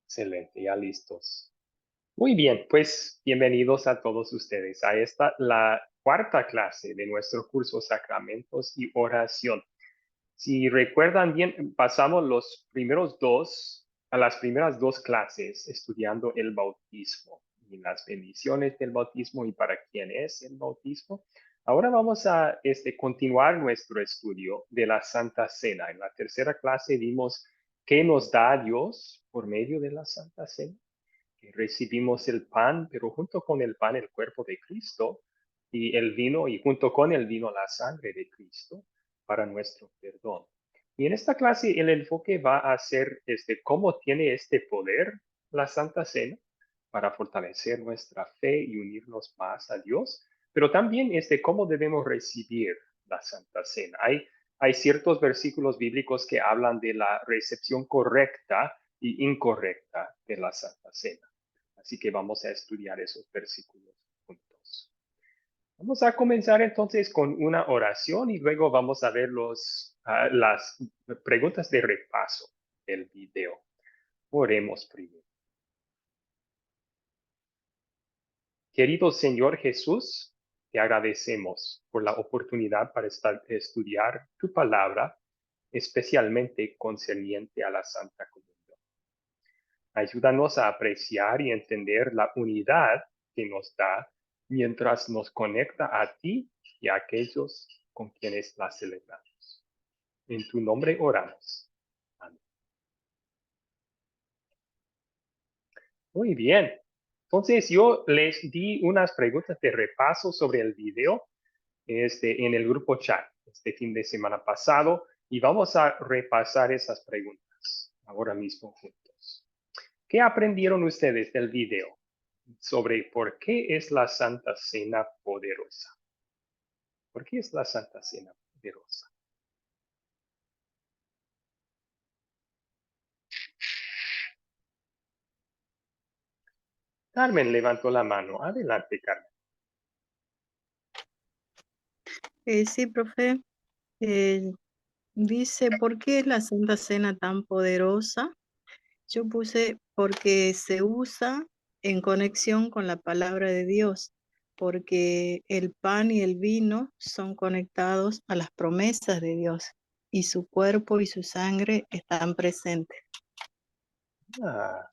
Excelente, ya listos. Muy bien, pues bienvenidos a todos ustedes a la cuarta clase de nuestro curso Sacramentos y Oración. Si recuerdan bien, pasamos las primeras dos clases estudiando el bautismo y las bendiciones del bautismo y para quién es el bautismo. Ahora vamos a continuar nuestro estudio de la Santa Cena. En la tercera clase vimos qué nos da Dios por medio de la Santa Cena, que recibimos el pan, pero junto con el pan el cuerpo de Cristo y el vino, y junto con el vino la sangre de Cristo para nuestro perdón. Y en esta clase el enfoque va a ser cómo tiene este poder la Santa Cena para fortalecer nuestra fe y unirnos más a Dios, pero también cómo debemos recibir la Santa Cena. Hay ciertos versículos bíblicos que hablan de la recepción correcta y incorrecta de la Santa Cena. Así que vamos a estudiar esos versículos juntos. Vamos a comenzar entonces con una oración y luego vamos a ver las preguntas de repaso del video. Oremos primero. Querido Señor Jesús, te agradecemos por la oportunidad para estudiar tu palabra, especialmente concerniente a la Santa Comunión. Ayúdanos a apreciar y entender la unidad que nos da mientras nos conecta a ti y a aquellos con quienes la celebramos. En tu nombre oramos. Amén. Muy bien. Entonces yo les di unas preguntas de repaso sobre el video en el grupo chat este fin de semana pasado y vamos a repasar esas preguntas ahora mismo juntos. ¿Qué aprendieron ustedes del video sobre por qué es la Santa Cena poderosa? ¿Por qué es la Santa Cena poderosa? Carmen levantó la mano. Adelante, Carmen. Sí, profe. Eh, Dice, ¿por qué es la Santa Cena tan poderosa? Yo puse porque se usa en conexión con la palabra de Dios, porque el pan y el vino son conectados a las promesas de Dios y su cuerpo y su sangre están presentes. Ah,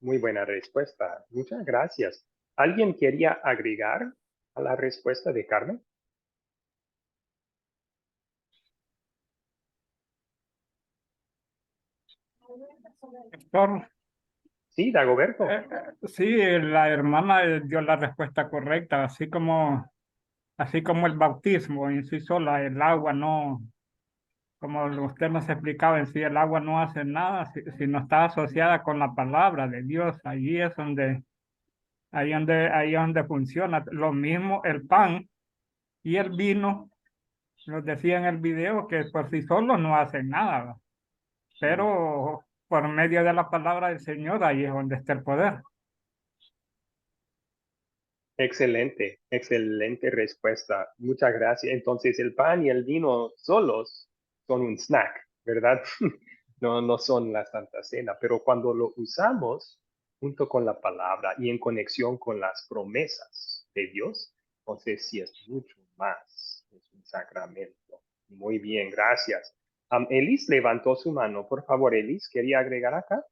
muy buena respuesta. Muchas gracias. ¿Alguien quería agregar a la respuesta de Carmen? Doctor, Sí, Dagoberto. sí, la hermana dio la respuesta correcta, así como el bautismo en sí sola, el agua no, como usted nos explicaba en sí, el agua no hace nada si no está asociada con la palabra de Dios. Allí es ahí es donde funciona. Lo mismo el pan y el vino, nos decía en el video que por sí solos no hacen nada, ¿va? Pero por medio de la palabra del Señor, ahí es donde está el poder. Excelente, excelente respuesta. Muchas gracias. Entonces, el pan y el vino solos son un snack, ¿verdad? No son la Santa Cena, pero cuando lo usamos junto con la palabra y en conexión con las promesas de Dios, entonces sí es mucho más, es un sacramento. Muy bien, gracias. Elis levantó su mano. Por favor, Elis, ¿quería agregar acá?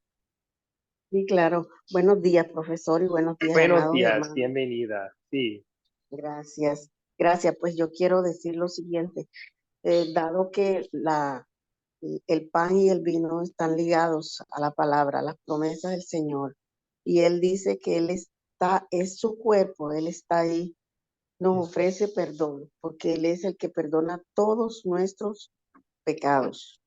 Sí, claro. Buenos días, profesor, y buenos días, Buenos amados días, hermanos. bienvenida. Sí. Gracias. Gracias. Pues yo quiero decir lo siguiente. Dado que el pan y el vino están ligados a la palabra, a las promesas del Señor, y Él dice que es su cuerpo, Él está ahí, nos ofrece perdón, porque Él es el que perdona todos nuestros pecados.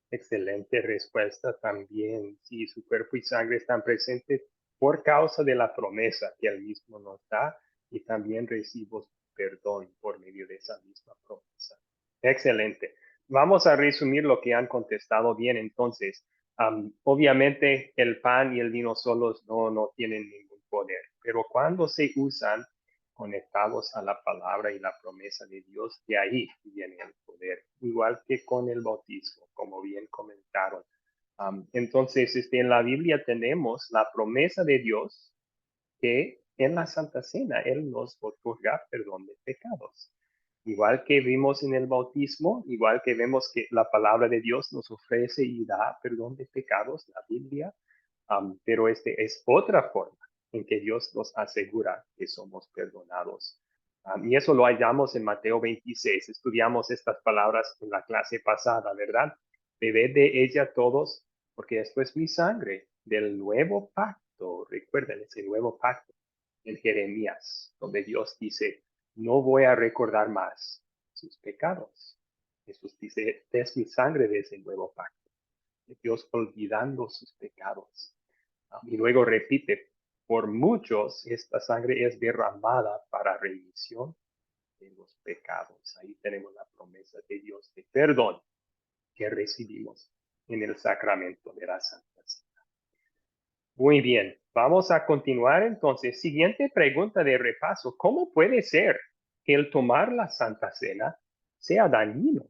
Excelente respuesta también. Sí, su cuerpo y sangre están presentes por causa de la promesa que él mismo nos da y también recibo perdón por medio de esa misma promesa. Excelente. Vamos a resumir lo que han contestado bien entonces. Obviamente el pan y el vino solos no tienen ningún poder, pero cuando se usan conectados a la palabra y la promesa de Dios, de ahí viene el poder, igual que con el bautismo, como bien comentaron. Entonces, en la Biblia tenemos la promesa de Dios que en la Santa Cena Él nos otorga perdón de pecados. Igual que vimos en el bautismo, igual que vemos que la palabra de Dios nos ofrece y da perdón de pecados, la Biblia, pero es otra forma en que Dios nos asegura que somos perdonados. Y eso lo hallamos en Mateo 26. Estudiamos estas palabras en la clase pasada, ¿verdad? Bebed de ella todos, porque esto es mi sangre del nuevo pacto. Recuerden, ese nuevo pacto en Jeremías, donde Dios dice, no voy a recordar más sus pecados. Jesús dice, es mi sangre de ese nuevo pacto. Dios olvidando sus pecados. Y luego repite, por muchos esta sangre es derramada para remisión de los pecados. Ahí tenemos la promesa de Dios de perdón que recibimos en el sacramento de la Santa Cena. Muy bien, vamos a continuar entonces. Siguiente pregunta de repaso. ¿Cómo puede ser que el tomar la Santa Cena sea dañino?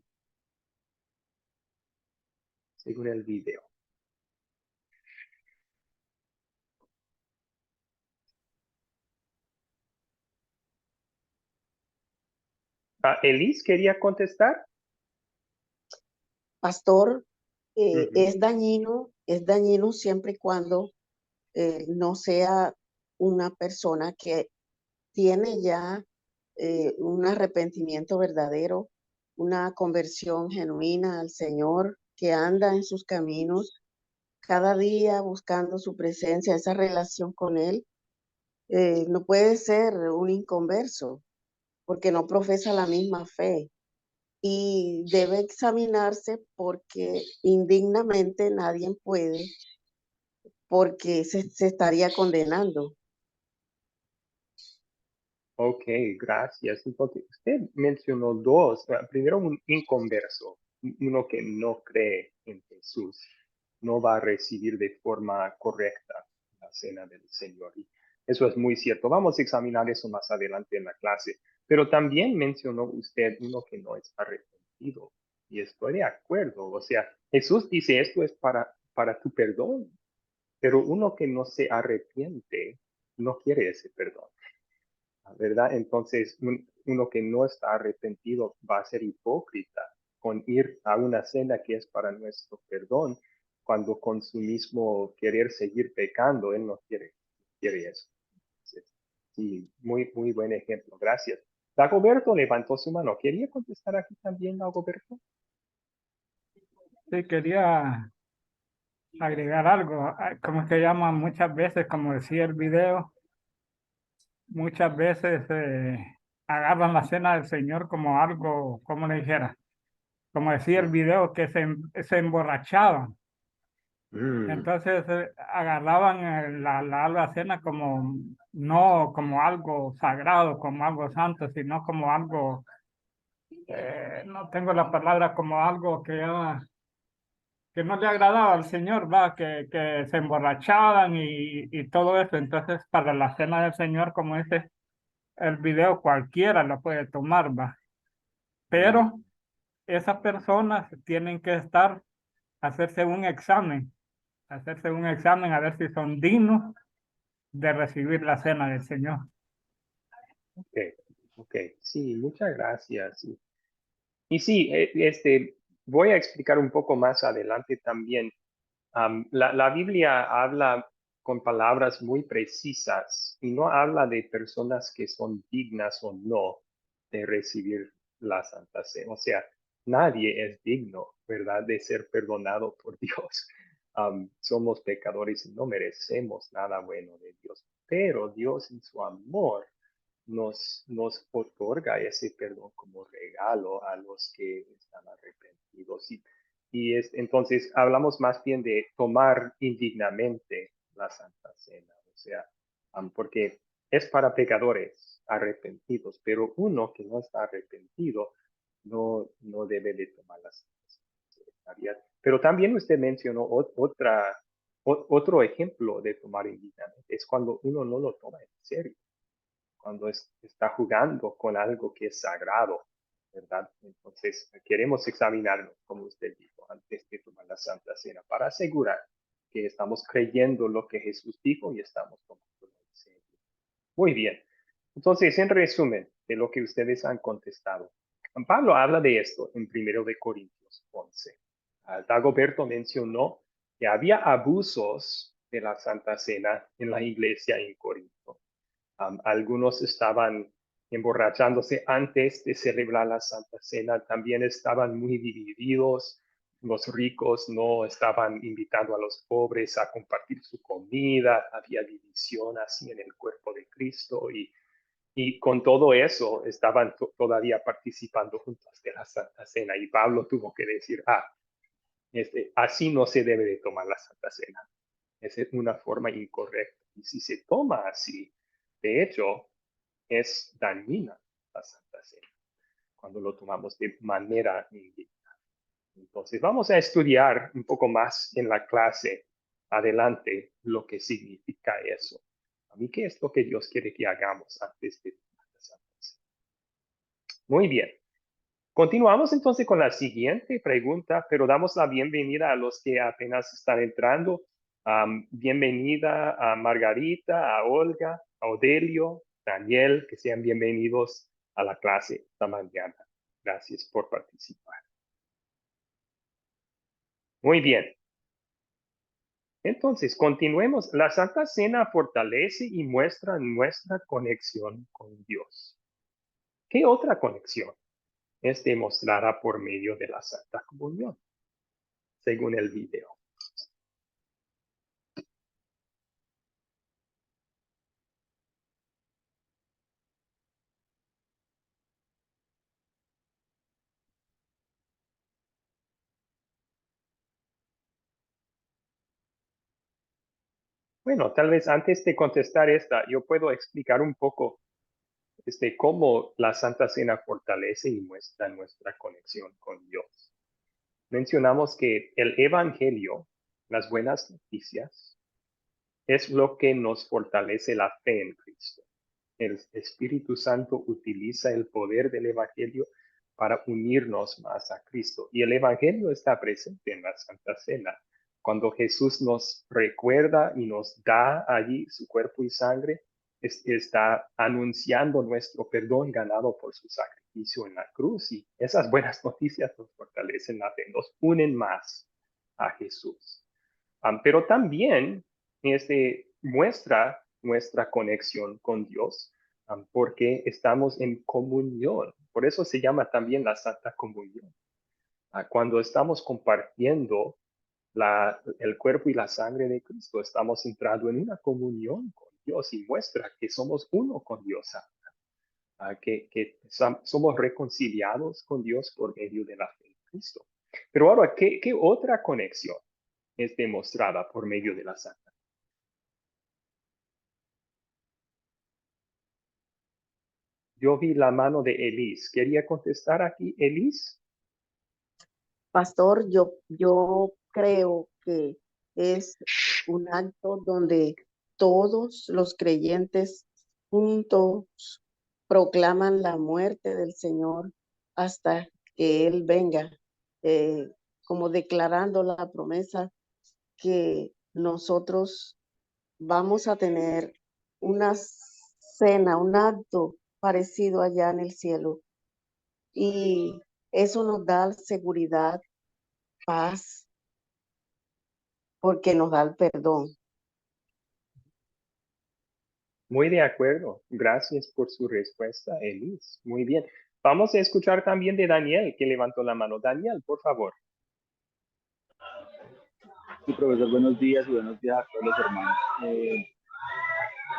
Según el video. Elise quería contestar. Pastor, Ujú. es dañino siempre y cuando no sea una persona que tiene ya un arrepentimiento verdadero, una conversión genuina al Señor, que anda en sus caminos cada día buscando su presencia, esa relación con Él. No puede ser un inconverso porque no profesa la misma fe y debe examinarse porque indignamente nadie puede, porque se estaría condenando. Ok, gracias. Entonces, usted mencionó dos. Primero, un inconverso, uno que no cree en Jesús, no va a recibir de forma correcta la cena del Señor. Y eso es muy cierto. Vamos a examinar eso más adelante en la clase. Pero también mencionó usted uno que no es arrepentido. Y estoy de acuerdo. O sea, Jesús dice esto es para tu perdón. Pero uno que no se arrepiente no quiere ese perdón. ¿Verdad? Entonces, uno que no está arrepentido va a ser hipócrita con ir a una cena que es para nuestro perdón, cuando con su mismo querer seguir pecando, él no quiere eso. Entonces, sí, muy buen ejemplo. Gracias. Dagoberto levantó su mano. ¿Quería contestar aquí también, Dagoberto? Sí, quería agregar algo. Como que llaman muchas veces, como decía el video, muchas veces agarran la cena del Señor como algo, como le dijera, como decía el video, que se emborrachaban. Mm, Entonces agarraban la cena como no como algo sagrado, como algo santo, sino como algo, no tengo la palabra, como algo que no le agradaba al Señor, va, que se emborrachaban y todo eso. Entonces, para la cena del Señor, como dice el video, cualquiera lo puede tomar, va. mm. Pero esas personas tienen que hacerse un examen a ver si son dignos de recibir la cena del Señor. Ok, ok. Sí, muchas gracias. Y sí, voy a explicar un poco más adelante también. La Biblia habla con palabras muy precisas y no habla de personas que son dignas o no de recibir la Santa Cena. O sea, nadie es digno, ¿verdad?, de ser perdonado por Dios. Somos pecadores y no merecemos nada bueno de Dios, pero Dios en su amor nos otorga ese perdón como regalo a los que están arrepentidos. Entonces hablamos más bien de tomar indignamente la Santa Cena, o sea, porque es para pecadores arrepentidos, pero uno que no está arrepentido no debe de tomar la Santa Cena. Pero también usted mencionó otro ejemplo de tomar indignamente, es cuando uno no lo toma en serio, cuando está jugando con algo que es sagrado, ¿verdad? Entonces, queremos examinarlo, como usted dijo, antes de tomar la Santa Cena, para asegurar que estamos creyendo lo que Jesús dijo y estamos tomando en serio. Muy bien. Entonces, en resumen de lo que ustedes han contestado, Pablo habla de esto en 1 de Corintios 11. Dagoberto mencionó que había abusos de la Santa Cena en la iglesia en Corinto. Algunos estaban emborrachándose antes de celebrar la Santa Cena, también estaban muy divididos. Los ricos no estaban invitando a los pobres a compartir su comida, había división así en el cuerpo de Cristo y con todo eso estaban todavía participando juntos de la Santa Cena y Pablo tuvo que decir, así no se debe de tomar la Santa Cena. Es una forma incorrecta. Y si se toma así, de hecho, es dañina la Santa Cena cuando lo tomamos de manera indigna. Entonces, vamos a estudiar un poco más en la clase adelante lo que significa eso. A mí, ¿qué es lo que Dios quiere que hagamos antes de tomar la Santa Cena? Muy bien. Continuamos entonces con la siguiente pregunta, pero damos la bienvenida a los que apenas están entrando. Bienvenida a Margarita, a Olga, a Odelio, Daniel, que sean bienvenidos a la clase esta mañana. Gracias por participar. Muy bien. Entonces, continuemos. La Santa Cena fortalece y muestra nuestra conexión con Dios. ¿Qué otra conexión es demostrada por medio de la Santa Comunión? Según el video. Bueno, tal vez antes de contestar esta, yo puedo explicar un poco cómo la Santa Cena fortalece y muestra nuestra conexión con Dios. Mencionamos que el Evangelio, las buenas noticias, es lo que nos fortalece la fe en Cristo. El Espíritu Santo utiliza el poder del Evangelio para unirnos más a Cristo. Y el Evangelio está presente en la Santa Cena. Cuando Jesús nos recuerda y nos da allí su cuerpo y sangre, está anunciando nuestro perdón ganado por su sacrificio en la cruz. Y esas buenas noticias nos fortalecen la fe, nos unen más a Jesús. Pero también muestra nuestra conexión con Dios porque estamos en comunión. Por eso se llama también la Santa Comunión. Cuando estamos compartiendo el cuerpo y la sangre de Cristo, estamos entrando en una comunión con Dios y muestra que somos uno con Dios, que somos reconciliados con Dios por medio de la fe en Cristo. Pero ahora, ¿qué otra conexión es demostrada por medio de la Santa? Yo vi la mano de Elis. ¿Quería contestar aquí, Elis? Pastor, yo creo que es un acto donde todos los creyentes juntos proclaman la muerte del Señor hasta que Él venga, eh, como declarando la promesa que nosotros vamos a tener una cena, un acto parecido allá en el cielo. Y eso nos da seguridad, paz, porque nos da el perdón. Muy de acuerdo. Gracias por su respuesta, Elis. Muy bien. Vamos a escuchar también de Daniel, que levantó la mano. Daniel, por favor. Sí, profesor, buenos días y buenos días a todos los hermanos.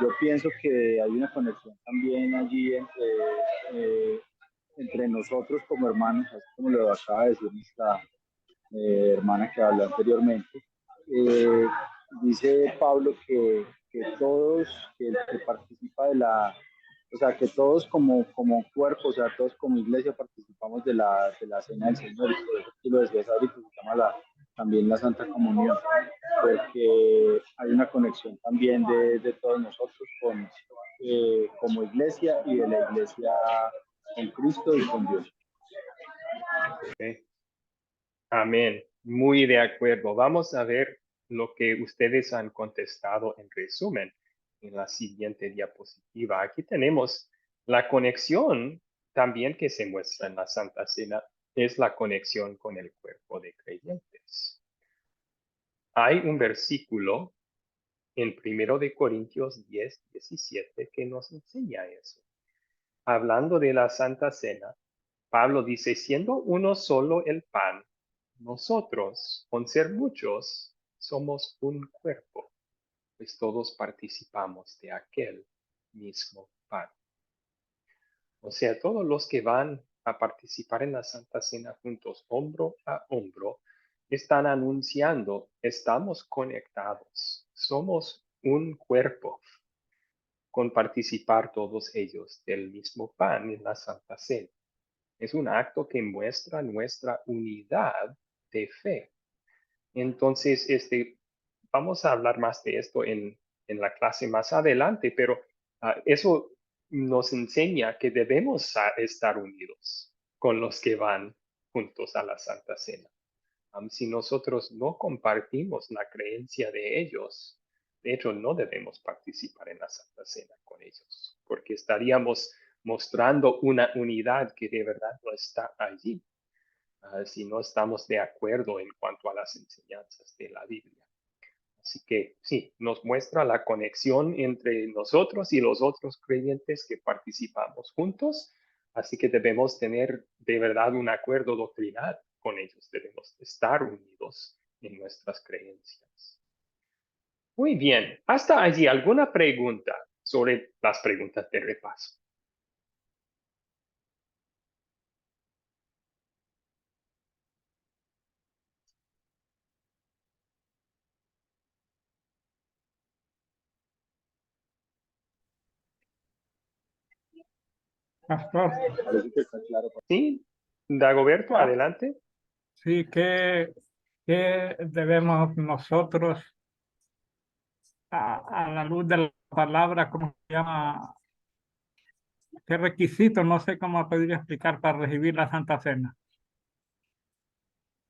Yo pienso que hay una conexión también allí entre nosotros como hermanos, así como lo acaba de decir nuestra hermana que habló anteriormente. Dice Pablo que todos, que el que participa o sea, que todos como cuerpo, o sea, todos como iglesia participamos de la cena del Señor, y por eso tú lo decías ahorita, se llama también la Santa Comunión, porque hay una conexión también de todos nosotros como iglesia y de la iglesia con Cristo y con Dios. Ok. Amén. Muy de acuerdo. Vamos a ver lo que ustedes han contestado en resumen en la siguiente diapositiva. Aquí tenemos la conexión también que se muestra en la Santa Cena, es la conexión con el cuerpo de creyentes. Hay un versículo en 1 de Corintios 10:17 que nos enseña eso. Hablando de la Santa Cena, Pablo dice, siendo uno solo el pan, nosotros, con ser muchos, somos un cuerpo, pues todos participamos de aquel mismo pan. O sea, todos los que van a participar en la Santa Cena juntos, hombro a hombro, están anunciando, estamos conectados, somos un cuerpo, con participar todos ellos del mismo pan en la Santa Cena. Es un acto que muestra nuestra unidad de fe. Entonces, vamos a hablar más de esto en la clase más adelante, pero eso nos enseña que debemos estar unidos con los que van juntos a la Santa Cena. Si nosotros no compartimos la creencia de ellos, de hecho, no debemos participar en la Santa Cena con ellos, porque estaríamos mostrando una unidad que de verdad no está allí, si no estamos de acuerdo en cuanto a las enseñanzas de la Biblia. Así que sí, nos muestra la conexión entre nosotros y los otros creyentes que participamos juntos. Así que debemos tener de verdad un acuerdo doctrinal con ellos. Debemos estar unidos en nuestras creencias. Muy bien. Hasta allí, ¿alguna pregunta sobre las preguntas de repaso? Pastor, Parece que está claro. Sí, Dagoberto, ah, adelante. sí, ¿qué debemos nosotros a la luz de la palabra, cómo se llama? ¿Qué requisitos? No sé cómo podría explicar para recibir la Santa Cena.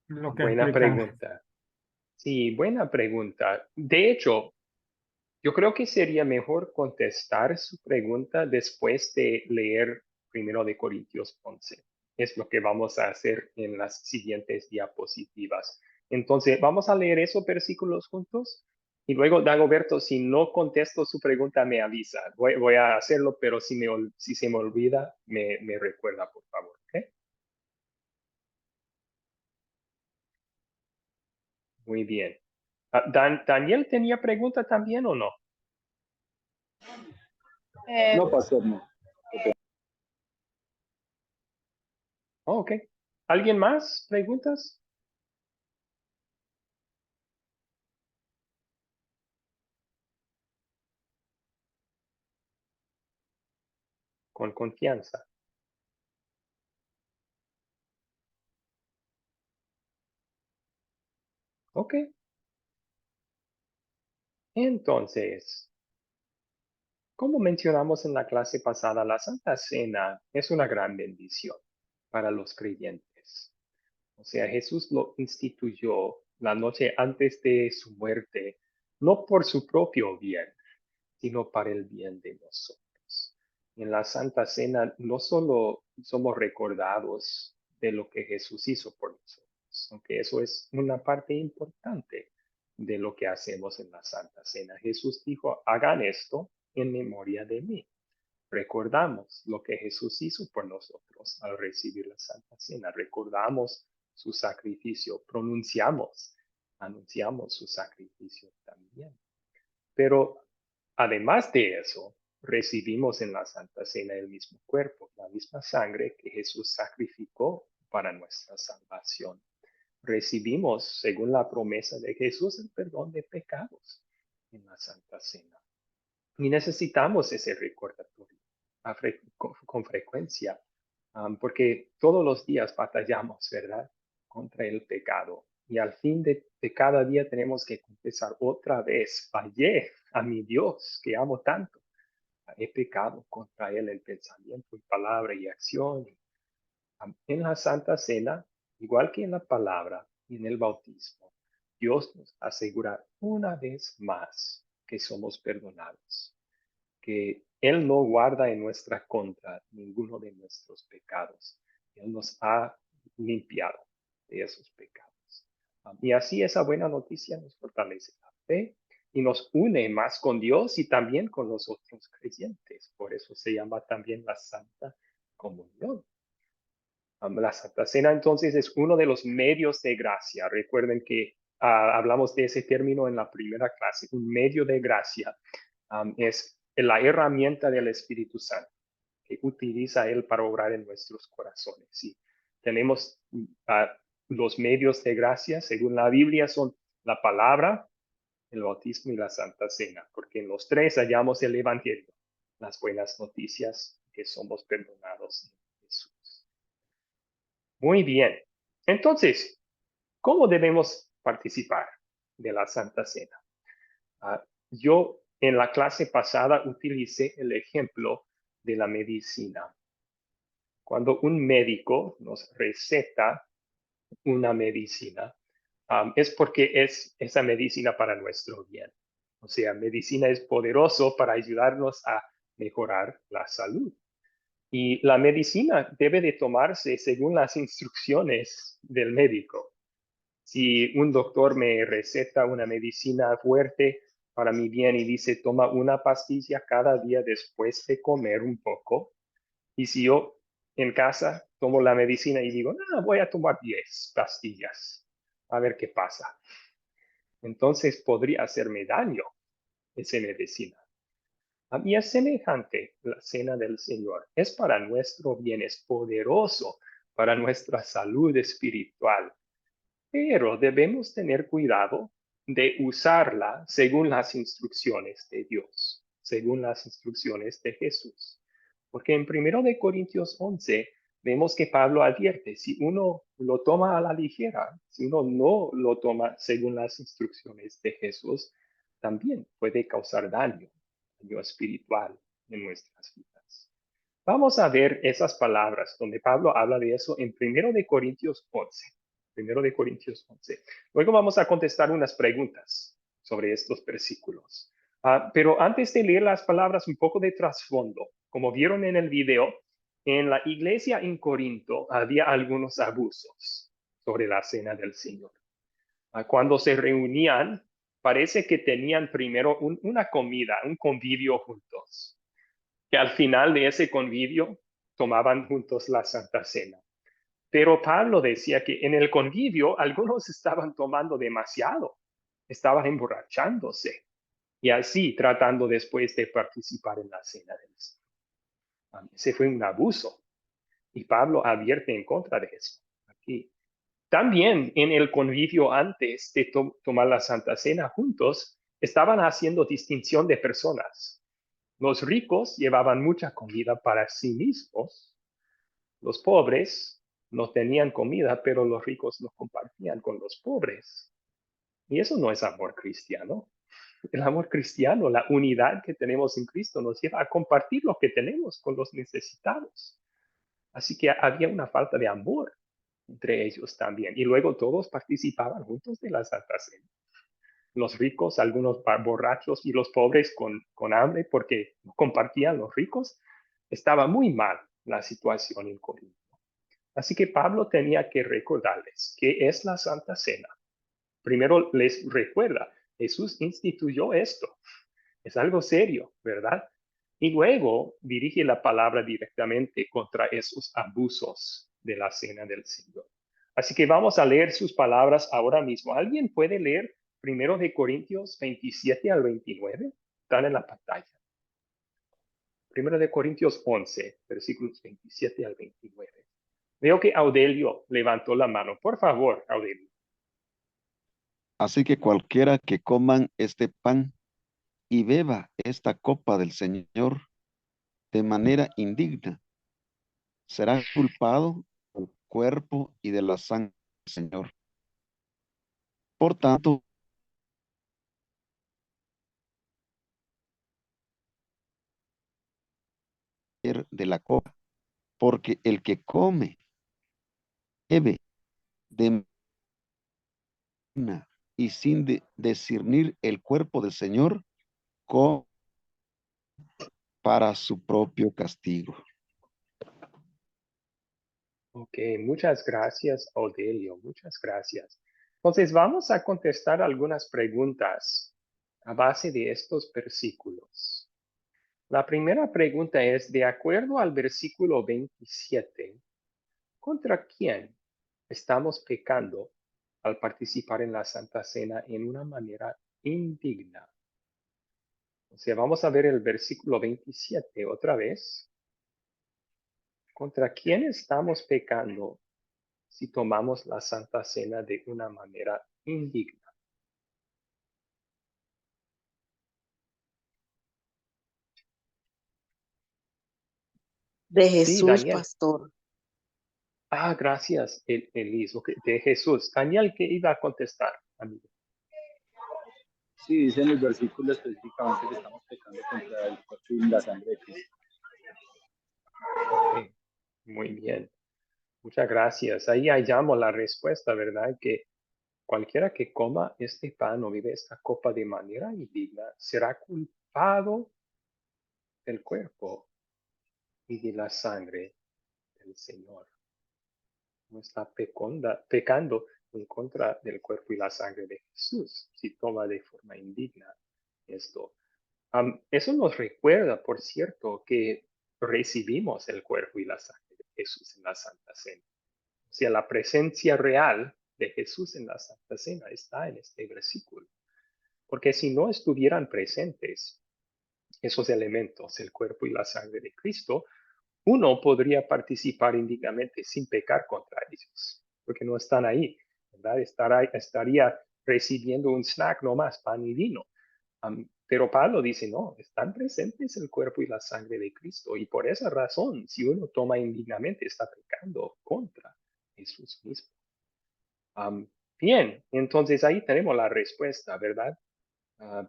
Lo que Buena explicar. pregunta. Sí, buena pregunta. De hecho, yo creo que sería mejor contestar su pregunta después de leer 1 Corintios 11. Es lo que vamos a hacer en las siguientes diapositivas. Entonces, vamos a leer esos versículos juntos. Y luego, Dagoberto, si no contesto su pregunta, me avisa. Voy a hacerlo, pero si se me olvida, me recuerda, por favor. ¿Ok? Muy bien. ¿Daniel tenía pregunta también o no? No, pastor, no. Oh, ok. ¿Alguien más? ¿Preguntas? Con confianza. Ok. Entonces, como mencionamos en la clase pasada, la Santa Cena es una gran bendición para los creyentes. O sea, Jesús lo instituyó la noche antes de su muerte, no por su propio bien, sino para el bien de nosotros. En la Santa Cena no solo somos recordados de lo que Jesús hizo por nosotros, aunque eso es una parte importante de lo que hacemos en la Santa Cena. Jesús dijo, hagan esto en memoria de mí. Recordamos lo que Jesús hizo por nosotros al recibir la Santa Cena. Recordamos su sacrificio, anunciamos su sacrificio también. Pero además de eso, recibimos en la Santa Cena el mismo cuerpo, la misma sangre que Jesús sacrificó para nuestra salvación. Recibimos, según la promesa de Jesús, el perdón de pecados en la Santa Cena. Y necesitamos ese recordatorio con frecuencia, porque todos los días batallamos, ¿verdad?, contra el pecado. Y al fin de cada día tenemos que confesar otra vez, fallé a mi Dios que amo tanto. He pecado contra Él en pensamiento, en palabra y acción. En la Santa Cena, igual que en la palabra y en el bautismo, Dios nos asegura una vez más que somos perdonados, que Él no guarda en nuestra contra ninguno de nuestros pecados. Él nos ha limpiado de esos pecados. Y así esa buena noticia nos fortalece la fe y nos une más con Dios y también con los otros creyentes. Por eso se llama también la Santa Comunión. La Santa Cena entonces es uno de los medios de gracia. Recuerden que hablamos de ese término en la primera clase. Un medio de gracia es la herramienta del Espíritu Santo que utiliza Él para obrar en nuestros corazones. Sí, tenemos los medios de gracia, según la Biblia, son la palabra, el bautismo y la Santa Cena, porque en los tres hallamos el Evangelio, las buenas noticias que somos perdonados en Jesús. Muy bien. Entonces, ¿cómo debemos participar de la Santa Cena? Yo en la clase pasada utilicé el ejemplo de la medicina. Cuando un médico nos receta una medicina, es porque es esa medicina para nuestro bien. O sea, medicina es poderoso para ayudarnos a mejorar la salud. Y la medicina debe de tomarse según las instrucciones del médico. Si un doctor me receta una medicina fuerte para mi bien y dice, toma una pastilla cada día después de comer un poco, y si yo en casa tomo la medicina y digo, no, voy a tomar 10 pastillas, a ver qué pasa. Entonces podría hacerme daño esa medicina. A mí es semejante la cena del Señor. Es para nuestro bien, es poderoso para nuestra salud espiritual. Pero debemos tener cuidado de usarla según las instrucciones de Dios, según las instrucciones de Jesús. Porque en 1 de Corintios 11 vemos que Pablo advierte, si uno lo toma a la ligera, si uno no lo toma según las instrucciones de Jesús, también puede causar daño espiritual en nuestras vidas. Vamos a ver esas palabras donde Pablo habla de eso en 1 de Corintios 11. 1 de Corintios 11. Luego vamos a contestar unas preguntas sobre estos versículos. Pero antes de leer las palabras, un poco de trasfondo. Como vieron en el video, en la iglesia en Corinto había algunos abusos sobre la cena del Señor. Cuando se reunían, parece que tenían primero una comida, un convivio juntos, que al final de ese convivio tomaban juntos la Santa Cena. Pero Pablo decía que en el convivio algunos estaban tomando demasiado, estaban emborrachándose y así tratando después de participar en la cena del Señor. Ese fue un abuso y Pablo advierte en contra de eso aquí. También en el convivio antes de tomar la Santa Cena juntos, estaban haciendo distinción de personas. Los ricos llevaban mucha comida para sí mismos. Los pobres no tenían comida, pero los ricos no compartían con los pobres. Y eso no es amor cristiano. El amor cristiano, la unidad que tenemos en Cristo, nos lleva a compartir lo que tenemos con los necesitados. Así que había una falta de amor entre ellos también. Y luego todos participaban juntos de la Santa Cena. Los ricos, algunos borrachos y los pobres con hambre porque no compartían los ricos. Estaba muy mal la situación en Corinto. Así que Pablo tenía que recordarles qué es la Santa Cena. Primero les recuerda, Jesús instituyó esto. Es algo serio, ¿verdad? Y luego dirige la palabra directamente contra esos abusos de la cena del Señor. Así que vamos a leer sus palabras ahora mismo. ¿Alguien puede leer 1 de Corintios 27 al 29? Están en la pantalla. 1 de Corintios 11, versículos 27 al 29. Veo que Audelio levantó la mano. Por favor, Audelio. Así que cualquiera que coman este pan y beba esta copa del Señor de manera indigna, será culpado del cuerpo y de la sangre del Señor. Por tanto, de la copa, porque el que come bebe de y sin discernir el cuerpo del Señor para su propio castigo. Ok, muchas gracias, Odelio, muchas gracias. Entonces, vamos a contestar algunas preguntas a base de estos versículos. La primera pregunta es, de acuerdo al versículo 27, ¿contra quién estamos pecando al participar en la Santa Cena en una manera indigna? O sea, vamos a ver el versículo 27 otra vez. ¿Contra quién estamos pecando si tomamos la Santa Cena de una manera indigna? De Sí, Jesús, Daniel. pastor. Ah, gracias, Elis. Ok, de Jesús. Daniel, ¿qué iba a contestar, amigo? Sí, dice en el versículo específicamente que estamos pecando contra el cuerpo y la sangre de Cristo. Ok, muy bien. Muchas gracias. Ahí hallamos la respuesta, ¿verdad? Que cualquiera que coma este pan o vive esta copa de manera indigna será culpado del cuerpo y de la sangre del Señor. No está pecando en contra del cuerpo y la sangre de Jesús si toma de forma indigna esto. Eso nos recuerda, por cierto, que recibimos el cuerpo y la sangre de Jesús en la Santa Cena. O sea, la presencia real de Jesús en la Santa Cena está en este versículo. Porque si no estuvieran presentes esos elementos, el cuerpo y la sangre de Cristo, uno podría participar indignamente sin pecar contra ellos, porque no están ahí, ¿verdad? Estaría recibiendo un snack nomás, pan y vino. Pero Pablo dice, no, están presentes el cuerpo y la sangre de Cristo, y por esa razón, si uno toma indignamente, está pecando contra Jesús mismo. Bien, entonces ahí tenemos la respuesta, ¿verdad?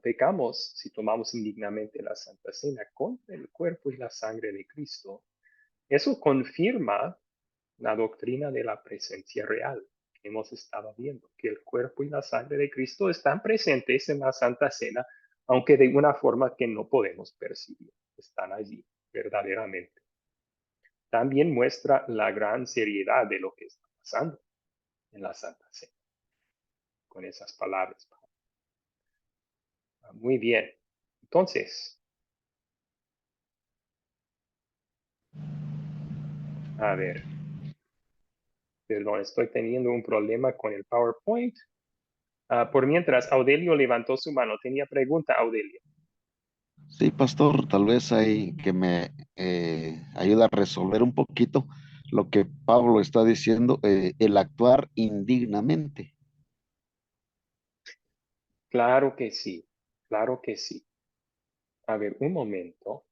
Pecamos si tomamos indignamente la Santa Cena contra el cuerpo y la sangre de Cristo. Eso confirma la doctrina de la presencia real que hemos estado viendo, que el cuerpo y la sangre de Cristo están presentes en la Santa Cena, aunque de una forma que no podemos percibir. Están allí verdaderamente. También muestra la gran seriedad de lo que está pasando en la Santa Cena. Con esas palabras. Muy bien. Entonces, a ver. Perdón, estoy teniendo un problema con el PowerPoint. Por mientras, Audelio levantó su mano. Tenía pregunta, Audelio. Sí, pastor, tal vez ahí que me ayuda a resolver un poquito lo que Pablo está diciendo, el actuar indignamente. Claro que sí, claro que sí. A ver, un momento.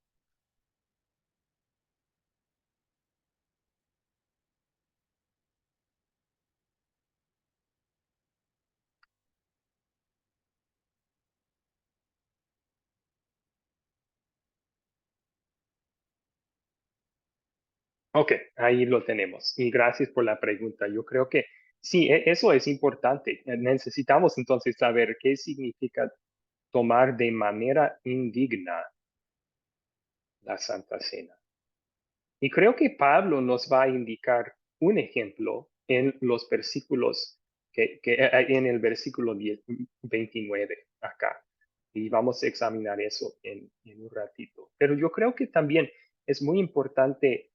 Ok, ahí lo tenemos. Y gracias por la pregunta. Yo creo que sí, eso es importante. Necesitamos entonces saber qué significa tomar de manera indigna la Santa Cena. Y creo que Pablo nos va a indicar un ejemplo en los versículos, en el versículo 29 acá. Y vamos a examinar eso en un ratito. Pero yo creo que también es muy importante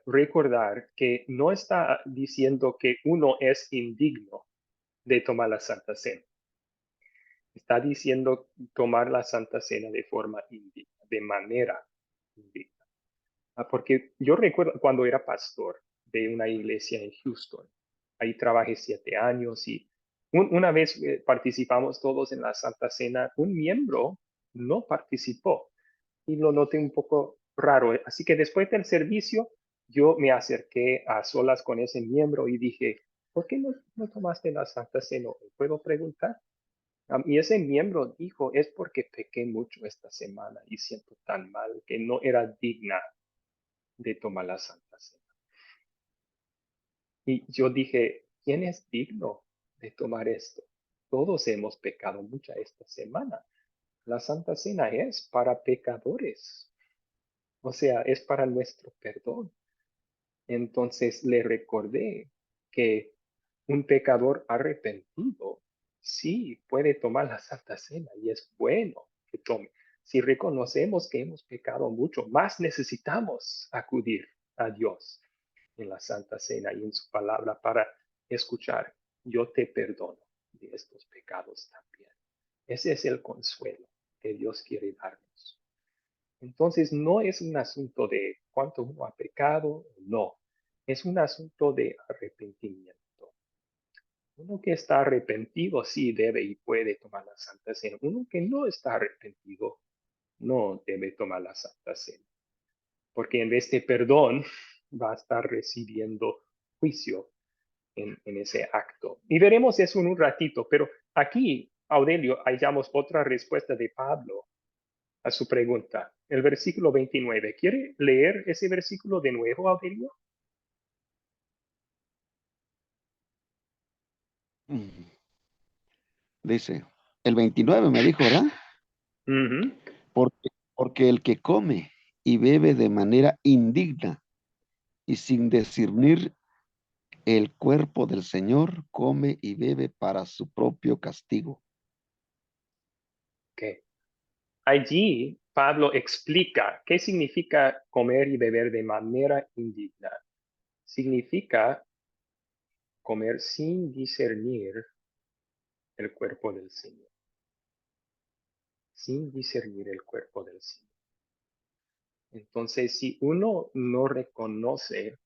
recordar que no está diciendo que uno es indigno de tomar la Santa Cena. Está diciendo tomar la Santa Cena de forma indigna, de manera indigna. Porque yo recuerdo cuando era pastor de una iglesia en Houston. Ahí trabajé 7 años y una vez participamos todos en la Santa Cena. Un miembro no participó y lo noté un poco raro. Así que después del servicio, yo me acerqué a solas con ese miembro y dije, ¿por qué no tomaste la Santa Cena? ¿Puedo preguntar? Y ese miembro dijo, es porque pequé mucho esta semana y siento tan mal que no era digna de tomar la Santa Cena. Y yo dije, ¿quién es digno de tomar esto? Todos hemos pecado mucho esta semana. La Santa Cena es para pecadores. O sea, es para nuestro perdón. Entonces le recordé que un pecador arrepentido sí puede tomar la Santa Cena y es bueno que tome. Si reconocemos que hemos pecado mucho, más necesitamos acudir a Dios en la Santa Cena y en su palabra para escuchar, yo te perdono de estos pecados también. Ese es el consuelo que Dios quiere darnos. Entonces, no es un asunto de cuánto uno ha pecado, no. Es un asunto de arrepentimiento. Uno que está arrepentido sí debe y puede tomar la Santa Cena. Uno que no está arrepentido no debe tomar la Santa Cena. Porque en vez de perdón va a estar recibiendo juicio en ese acto. Y veremos eso en un ratito, pero aquí, Aurelio, hallamos otra respuesta de Pablo a su pregunta. El versículo 29. ¿Quiere leer ese versículo de nuevo, Aurelio? Dice, el 29 me dijo, ¿verdad? Ujú. Porque el que come y bebe de manera indigna y sin discernir el cuerpo del Señor, come y bebe para su propio castigo. Okay. Allí Pablo explica qué significa comer y beber de manera indigna. Significa comer sin discernir el cuerpo del Señor. Sin discernir el cuerpo del Señor. Entonces, si uno no reconoce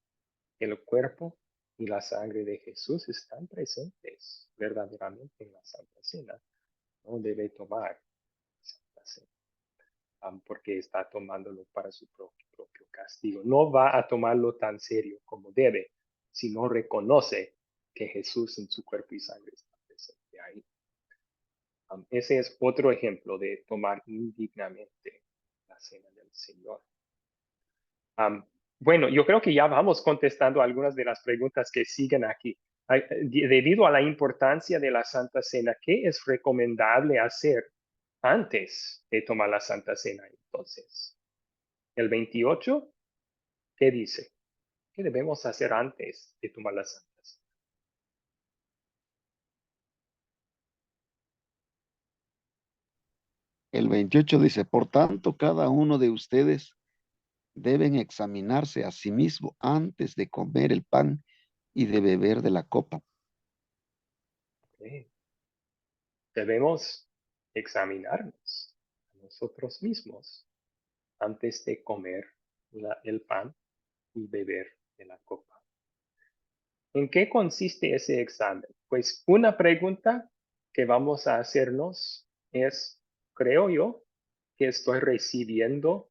el cuerpo y la sangre de Jesús están presentes verdaderamente en la Santa Cena, no debe tomar Santa Cena, porque está tomándolo para su propio castigo. No va a tomarlo tan serio como debe si no reconoce que Jesús en su cuerpo y sangre está presente ahí. Ese es otro ejemplo de tomar indignamente la cena del Señor. Bueno, yo creo que ya vamos contestando algunas de las preguntas que siguen aquí. Debido a la importancia de la Santa Cena, ¿qué es recomendable hacer antes de tomar la Santa Cena entonces? El 28, ¿qué dice? ¿Qué debemos hacer antes de tomar la Santa Cena? El 28 dice, por tanto, cada uno de ustedes deben examinarse a sí mismo antes de comer el pan y de beber de la copa. Okay. Debemos examinarnos a nosotros mismos antes de comer el pan y beber de la copa. ¿En qué consiste ese examen? Pues una pregunta que vamos a hacernos es, ¿creo yo que estoy recibiendo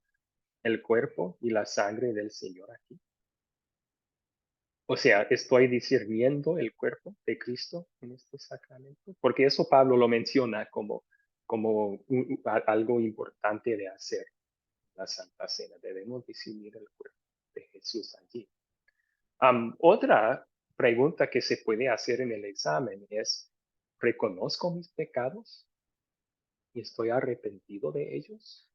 el cuerpo y la sangre del Señor aquí? O sea, ¿estoy discerniendo el cuerpo de Cristo en este sacramento? Porque eso Pablo lo menciona como algo importante de hacer la Santa Cena. Debemos discernir el cuerpo de Jesús allí. Otra pregunta que se puede hacer en el examen es, ¿reconozco mis pecados y estoy arrepentido de ellos?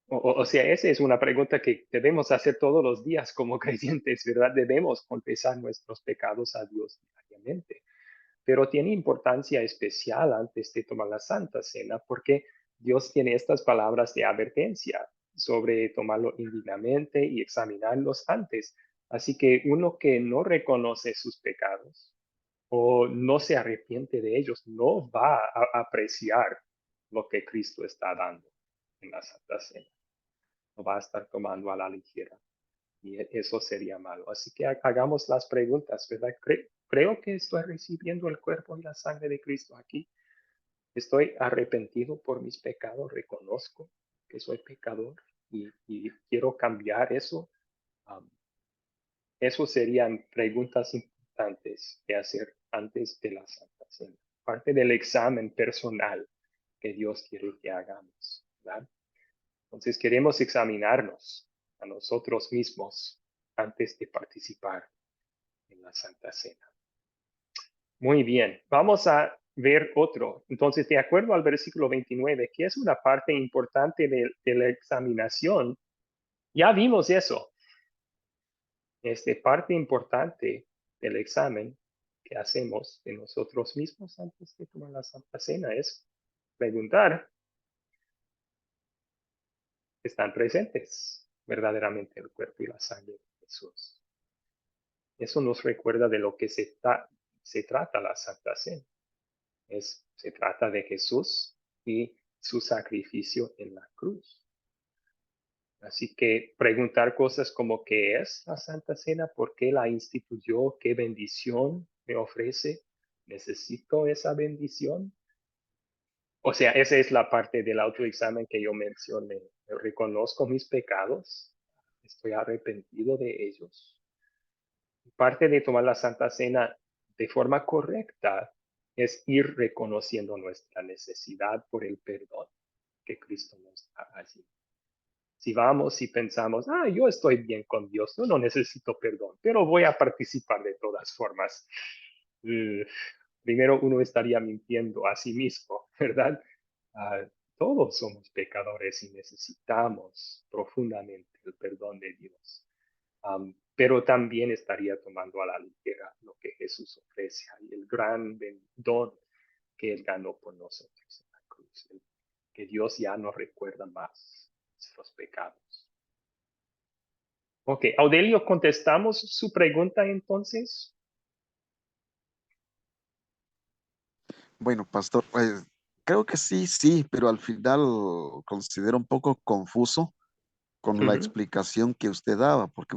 O sea, esa es una pregunta que debemos hacer todos los días como creyentes, ¿verdad? Debemos confesar nuestros pecados a Dios diariamente. Pero tiene importancia especial antes de tomar la Santa Cena porque Dios tiene estas palabras de advertencia sobre tomarlo indignamente y examinarlos antes. Así que uno que no reconoce sus pecados o no se arrepiente de ellos no va a apreciar lo que Cristo está dando en la Santa Cena. No va a estar tomando a la ligera. Y eso sería malo. Así que hagamos las preguntas, ¿verdad? Creo que estoy recibiendo el cuerpo y la sangre de Cristo aquí. Estoy arrepentido por mis pecados, reconozco que soy pecador y quiero cambiar eso. Um, Eso serían preguntas importantes de hacer antes de la Santa Cena. Parte del examen personal que Dios quiere que hagamos, ¿verdad? Entonces queremos examinarnos a nosotros mismos antes de participar en la Santa Cena. Muy bien, vamos a ver otro. Entonces, de acuerdo al versículo 29, que es una parte importante de la examinación, ya vimos eso. Parte importante del examen que hacemos de nosotros mismos antes de tomar la Santa Cena es preguntar, ¿están presentes verdaderamente el cuerpo y la sangre de Jesús? Eso nos recuerda de lo que se trata la Santa Cena. Se trata de Jesús y su sacrificio en la cruz. Así que preguntar cosas como ¿qué es la Santa Cena? ¿Por qué la instituyó? ¿Qué bendición me ofrece? ¿Necesito esa bendición? O sea, esa es la parte del autoexamen que yo mencioné. Yo reconozco mis pecados. Estoy arrepentido de ellos. Parte de tomar la Santa Cena de forma correcta es ir reconociendo nuestra necesidad por el perdón que Cristo nos da allí. Si vamos y pensamos, yo estoy bien con Dios, yo no necesito perdón, pero voy a participar de todas formas. Primero uno estaría mintiendo a sí mismo, ¿verdad? Todos somos pecadores y necesitamos profundamente el perdón de Dios. Pero también estaría tomando a la ligera lo que Jesús ofrece y el gran don que Él ganó por nosotros en la cruz, que Dios ya no recuerda más nuestros pecados. Ok, Audelio, ¿contestamos su pregunta entonces? Bueno, pastor, creo que sí, pero al final considero un poco confuso con la explicación que usted daba, porque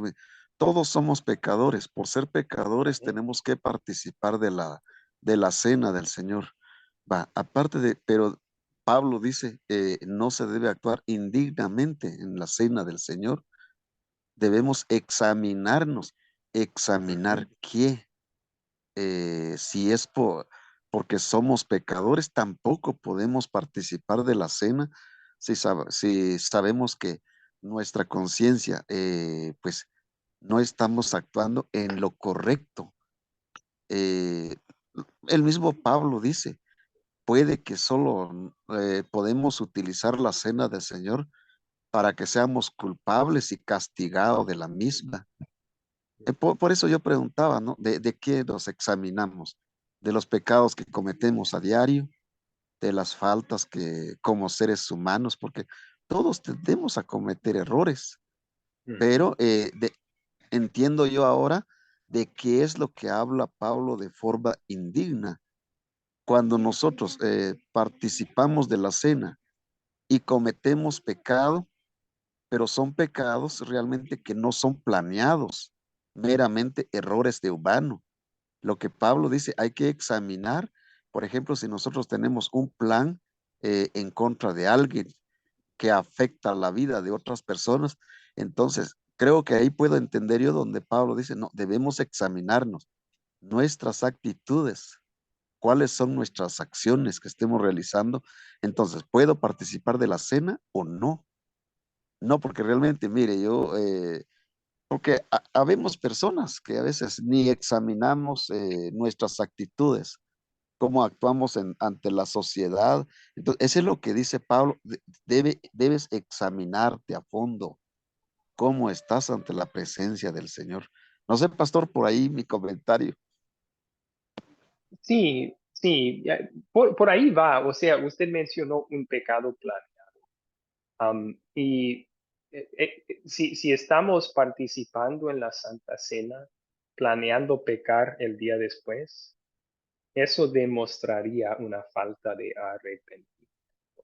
todos somos pecadores. Por ser pecadores tenemos que participar de la cena del Señor. Aparte pero Pablo dice, no se debe actuar indignamente en la cena del Señor. Debemos examinarnos. ¿Examinar qué? Si es porque somos pecadores, tampoco podemos participar de la cena si sabemos que nuestra conciencia, pues no estamos actuando en lo correcto. Eh, el mismo Pablo dice, puede que solo podemos utilizar la cena del Señor para que seamos culpables y castigados de la misma. Por eso yo preguntaba, ¿no? ¿De qué nos examinamos? ¿De los pecados que cometemos a diario? ¿De las faltas que como seres humanos? Porque todos tendemos a cometer errores, pero entiendo yo ahora de qué es lo que habla Pablo de forma indigna. Cuando nosotros participamos de la cena y cometemos pecado, pero son pecados realmente que no son planeados, meramente errores de humano. Lo que Pablo dice, hay que examinar, por ejemplo, si nosotros tenemos un plan en contra de alguien que afecta la vida de otras personas, entonces creo que ahí puedo entender yo donde Pablo dice, no, debemos examinarnos nuestras actitudes, cuáles son nuestras acciones que estemos realizando. Entonces, ¿puedo participar de la cena o no? No, porque realmente, mire, porque habemos personas que a veces ni examinamos nuestras actitudes, cómo actuamos ante la sociedad. Entonces, eso es lo que dice Pablo, debes examinarte a fondo cómo estás ante la presencia del Señor. No sé, pastor, por ahí mi comentario. Sí, sí, por ahí va. O sea, usted mencionó un pecado planeado. Si estamos participando en la Santa Cena, planeando pecar el día después, eso demostraría una falta de arrepentimiento.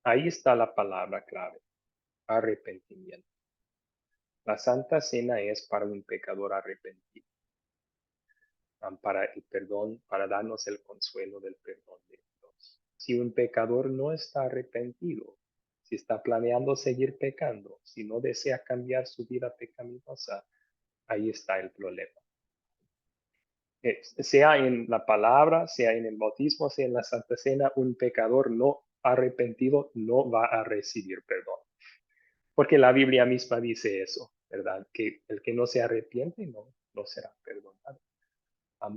Ahí está la palabra clave, arrepentimiento. La Santa Cena es para un pecador arrepentido, para el perdón, para darnos el consuelo del perdón de Dios. Si un pecador no está arrepentido, si está planeando seguir pecando, si no desea cambiar su vida pecaminosa, ahí está el problema. Sea en la palabra, sea en el bautismo, sea en la Santa Cena, un pecador no arrepentido no va a recibir perdón. Porque la Biblia misma dice eso, ¿verdad? Que el que no se arrepiente no será perdonado.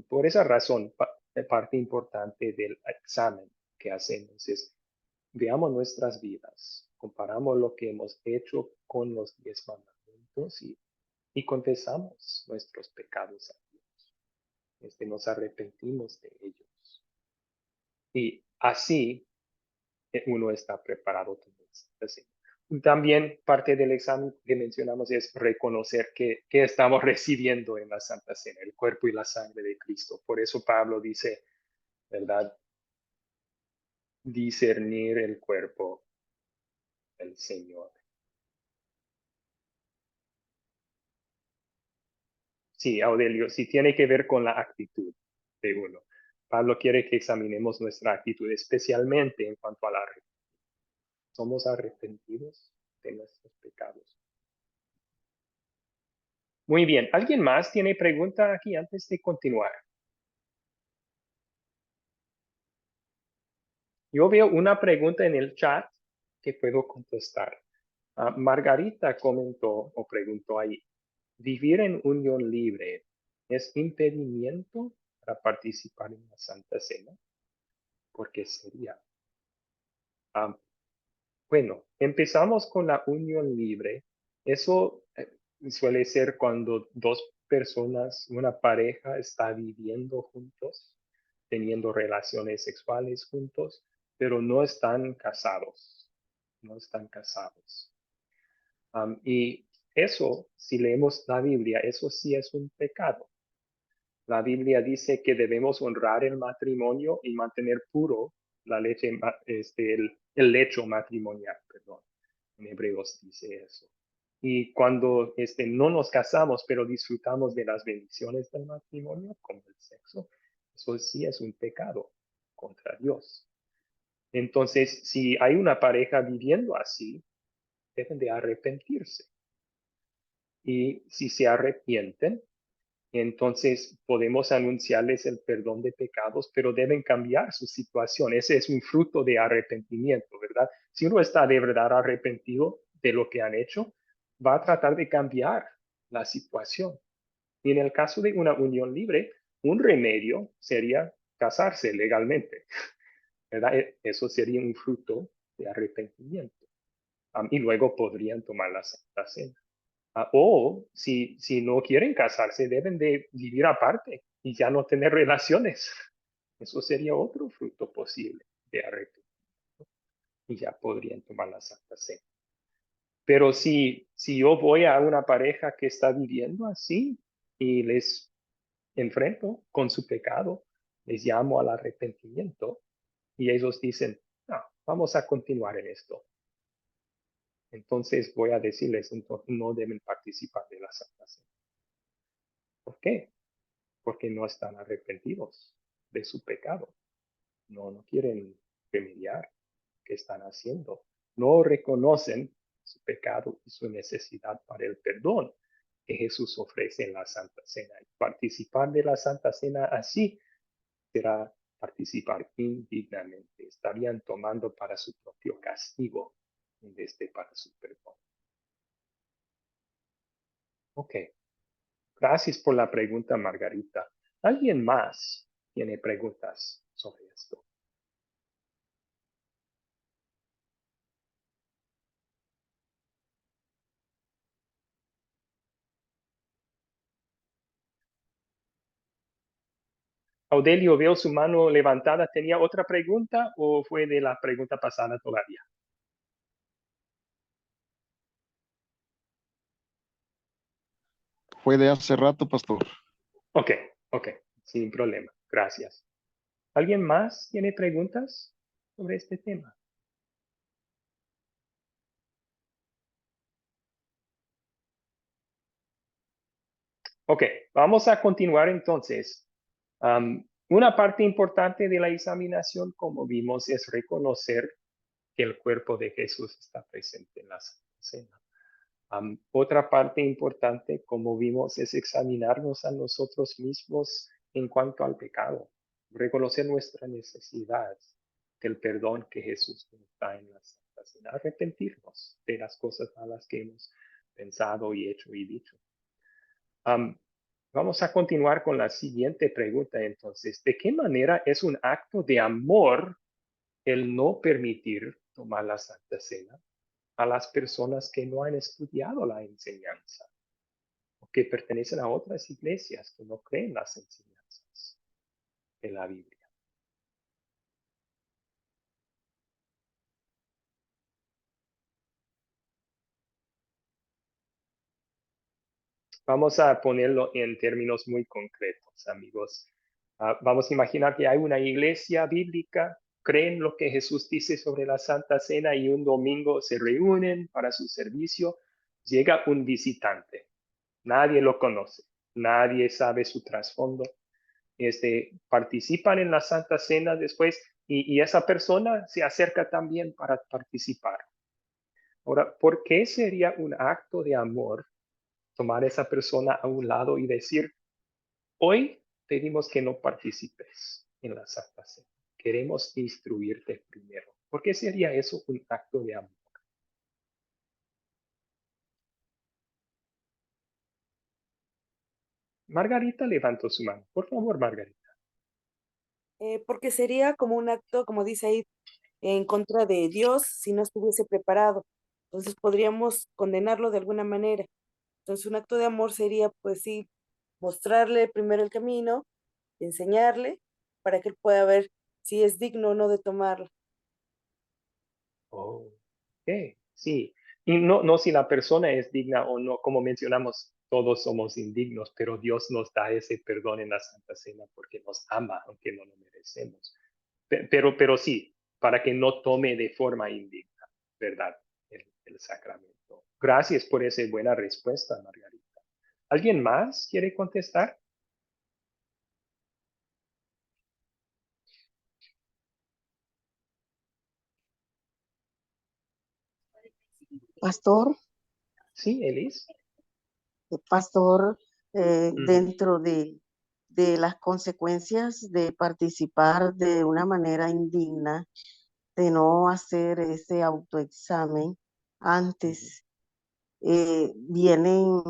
Por esa razón, parte importante del examen que hacemos es veamos nuestras vidas, comparamos lo que hemos hecho con los 10 mandamientos y confesamos nuestros pecados a Dios. Nos arrepentimos de ellos. Y así uno está preparado también. También parte del examen que mencionamos es reconocer que estamos recibiendo en la Santa Cena, el cuerpo y la sangre de Cristo. Por eso Pablo dice, ¿verdad? Discernir el cuerpo del Señor. Sí, Audelio, sí tiene que ver con la actitud de uno. Pablo quiere que examinemos nuestra actitud, especialmente en cuanto a la ¿somos arrepentidos de nuestros pecados? Muy bien. ¿Alguien más tiene pregunta aquí antes de continuar? Yo veo una pregunta en el chat que puedo contestar. Margarita comentó o preguntó ahí, ¿vivir en unión libre es impedimento para participar en la Santa Cena? ¿Por qué sería? Bueno, empezamos con la unión libre. Eso suele ser cuando dos personas, una pareja está viviendo juntos, teniendo relaciones sexuales juntos, pero no están casados. No están casados. Y eso, si leemos la Biblia, eso sí es un pecado. La Biblia dice que debemos honrar el matrimonio y mantener puro la leche, el lecho matrimonial, perdón. En Hebreos dice eso. Y cuando no nos casamos, pero disfrutamos de las bendiciones del matrimonio, como el sexo, eso sí es un pecado contra Dios. Entonces, si hay una pareja viviendo así, deben de arrepentirse. Y si se arrepienten, entonces podemos anunciarles el perdón de pecados, pero deben cambiar su situación. Ese es un fruto de arrepentimiento, ¿verdad? Si uno está de verdad arrepentido de lo que han hecho, va a tratar de cambiar la situación. Y en el caso de una unión libre, un remedio sería casarse legalmente, ¿verdad? Eso sería un fruto de arrepentimiento. Y luego podrían tomar la Santa Cena. O si no quieren casarse, deben de vivir aparte y ya no tener relaciones. Eso sería otro fruto posible de arrepentimiento. Y ya podrían tomar la Santa Cena. Pero si yo voy a una pareja que está viviendo así y les enfrento con su pecado, les llamo al arrepentimiento y ellos dicen, no, vamos a continuar en esto. Entonces voy a decirles, entonces no deben participar de la Santa Cena. ¿Por qué? Porque no están arrepentidos de su pecado. No quieren remediar lo que están haciendo. No reconocen su pecado y su necesidad para el perdón que Jesús ofrece en la Santa Cena. Y participar de la Santa Cena así será participar indignamente. Estarían tomando para su propio castigo en vez de para su perdón. Ok. Gracias por la pregunta, Margarita. ¿Alguien más tiene preguntas sobre esto? Audelio, veo su mano levantada. ¿Tenía otra pregunta o fue de la pregunta pasada todavía? Fue de hace rato, pastor. Ok, sin problema. Gracias. ¿Alguien más tiene preguntas sobre este tema? Ok, vamos a continuar entonces. Una parte importante de la examinación, como vimos, es reconocer que el cuerpo de Jesús está presente en la Santa Cena. Otra parte importante, como vimos, es examinarnos a nosotros mismos en cuanto al pecado, reconocer nuestra necesidad del perdón que Jesús nos da en la Santa Cena, arrepentirnos de las cosas malas que hemos pensado y hecho y dicho. Vamos a continuar con la siguiente pregunta entonces. ¿De qué manera es un acto de amor el no permitir tomar la Santa Cena a las personas que no han estudiado la enseñanza o que pertenecen a otras iglesias que no creen las enseñanzas de la Biblia? Vamos a ponerlo en términos muy concretos, amigos. Vamos a imaginar que hay una iglesia bíblica, creen lo que Jesús dice sobre la Santa Cena y un domingo se reúnen para su servicio. Llega un visitante. Nadie lo conoce. Nadie sabe su trasfondo. Participan en la Santa Cena después y esa persona se acerca también para participar. Ahora, ¿por qué sería un acto de amor tomar a esa persona a un lado y decir, hoy pedimos que no participes en la Santa Cena? Queremos instruirte primero. ¿Por qué sería eso un acto de amor? Margarita levantó su mano. Por favor, Margarita. Porque sería como un acto, como dice ahí, en contra de Dios si no estuviese preparado. Entonces podríamos condenarlo de alguna manera. Entonces un acto de amor sería, pues sí, mostrarle primero el camino, enseñarle, para que él pueda ver si es digno o no de tomarlo. Oh, ok, sí. Y no si la persona es digna o no, como mencionamos, todos somos indignos, pero Dios nos da ese perdón en la Santa Cena porque nos ama, aunque no lo merecemos. Pero sí, para que no tome de forma indigna, ¿verdad? El sacramento. Gracias por esa buena respuesta, Margarita. ¿Alguien más quiere contestar? Pastor, Sí, Elis. pastor, Ujú. dentro de las consecuencias de participar de una manera indigna, de no hacer ese autoexamen antes, vienen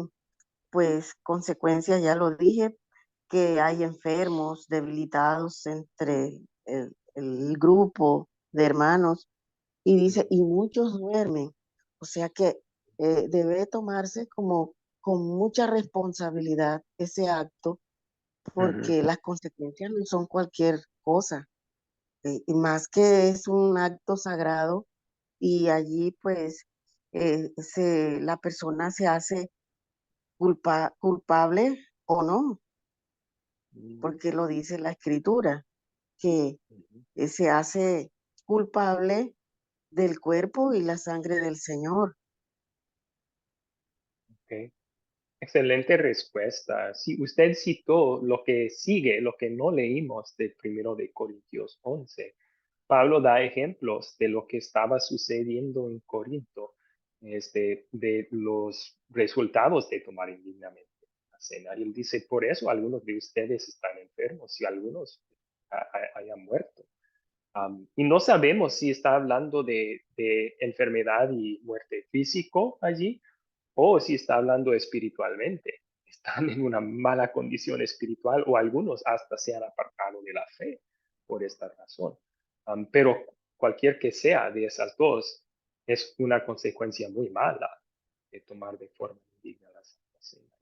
pues consecuencias, ya lo dije, que hay enfermos, debilitados entre el grupo de hermanos, y dice, y muchos duermen. O sea que debe tomarse como con mucha responsabilidad ese acto, Ujú. porque las consecuencias no son cualquier cosa, y más que es un acto sagrado, y allí pues la persona se hace culpable o no, Ujú. porque lo dice la escritura, que Ujú. se hace culpable del cuerpo y la sangre del Señor. Ok. Excelente respuesta. Sí, usted citó lo que sigue, lo que no leímos de 1 Corintios 11. Pablo da ejemplos de lo que estaba sucediendo en Corinto, de los resultados de tomar indignamente la cena. Y él dice, por eso algunos de ustedes están enfermos y algunos hayan muerto. Y no sabemos si está hablando de enfermedad y muerte físico allí o si está hablando espiritualmente. Están en una mala condición espiritual o algunos hasta se han apartado de la fe por esta razón. Pero cualquier que sea de esas dos, es una consecuencia muy mala de tomar de forma indigna la Santa Cena.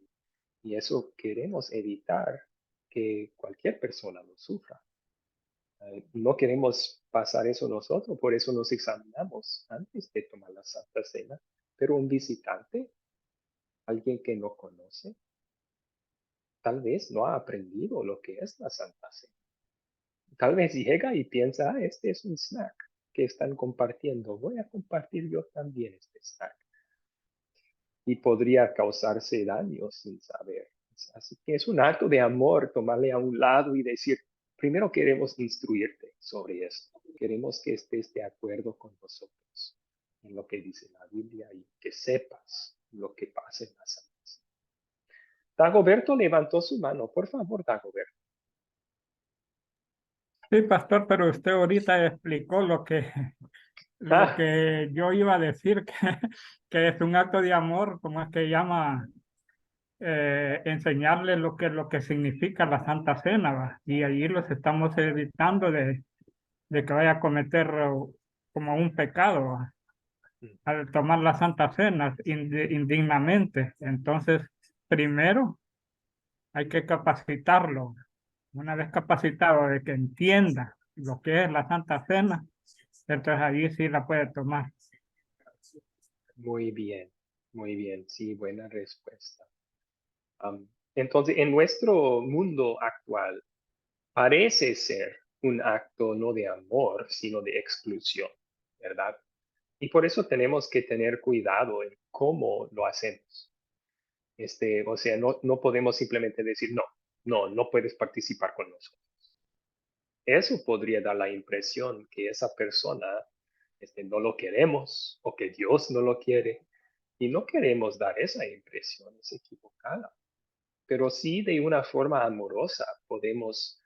Y eso queremos evitar que cualquier persona lo sufra. No queremos pasar eso nosotros, por eso nos examinamos antes de tomar la Santa Cena. Pero un visitante, alguien que no conoce, tal vez no ha aprendido lo que es la Santa Cena. Tal vez llega y piensa, este es un snack que están compartiendo, voy a compartir yo también este snack. Y podría causarse daño sin saber. Así que es un acto de amor tomarle a un lado y decir, primero queremos instruirte sobre esto. Queremos que estés de acuerdo con nosotros en lo que dice la Biblia y que sepas lo que pasa en la Santa Cena. Dagoberto levantó su mano. Por favor, Dagoberto. Sí, pastor, pero usted ahorita explicó lo Ah, que yo iba a decir, que es un acto de amor, como es que llama enseñarles lo que significa la Santa Cena, ¿va? Y ahí los estamos evitando de que vaya a cometer como un pecado, ¿va? Al tomar la Santa Cena indignamente. Entonces, primero hay que capacitarlo. Una vez capacitado de que entienda lo que es la Santa Cena, entonces allí sí la puede tomar. Muy bien, sí, buena respuesta. Entonces, en nuestro mundo actual, parece ser un acto no de amor, sino de exclusión, ¿verdad? Y por eso tenemos que tener cuidado en cómo lo hacemos. O sea, no podemos simplemente decir, no puedes participar con nosotros. Eso podría dar la impresión que esa persona no lo queremos o que Dios no lo quiere. Y no queremos dar esa impresión, es equivocada. Pero sí de una forma amorosa podemos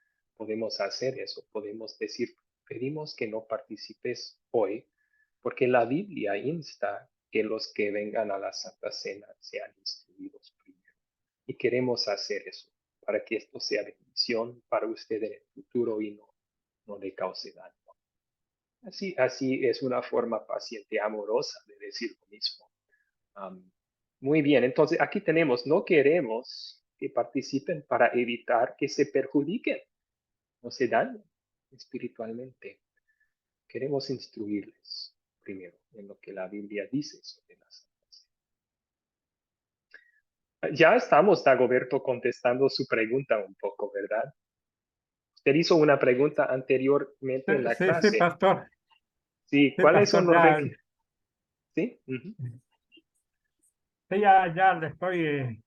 hacer eso. Podemos decir, pedimos que no participes hoy, porque la Biblia insta que los que vengan a la Santa Cena sean instruidos primero. Y queremos hacer eso para que esto sea bendición para usted en el futuro y no le cause daño. Así es una forma paciente, amorosa de decir lo mismo. Muy bien, entonces aquí tenemos, no queremos que participen para evitar que se perjudiquen o se dañen espiritualmente. Queremos instruirles primero en lo que la Biblia dice sobre la Santa Cena. Ya estamos, Dagoberto, contestando su pregunta un poco, ¿verdad? Usted hizo una pregunta anteriormente en la Sí, sí, clase. pastor. Sí, Sí, ¿cuáles son pastor, los ya, requisitos? Sí, ujú. sí, ya le estoy,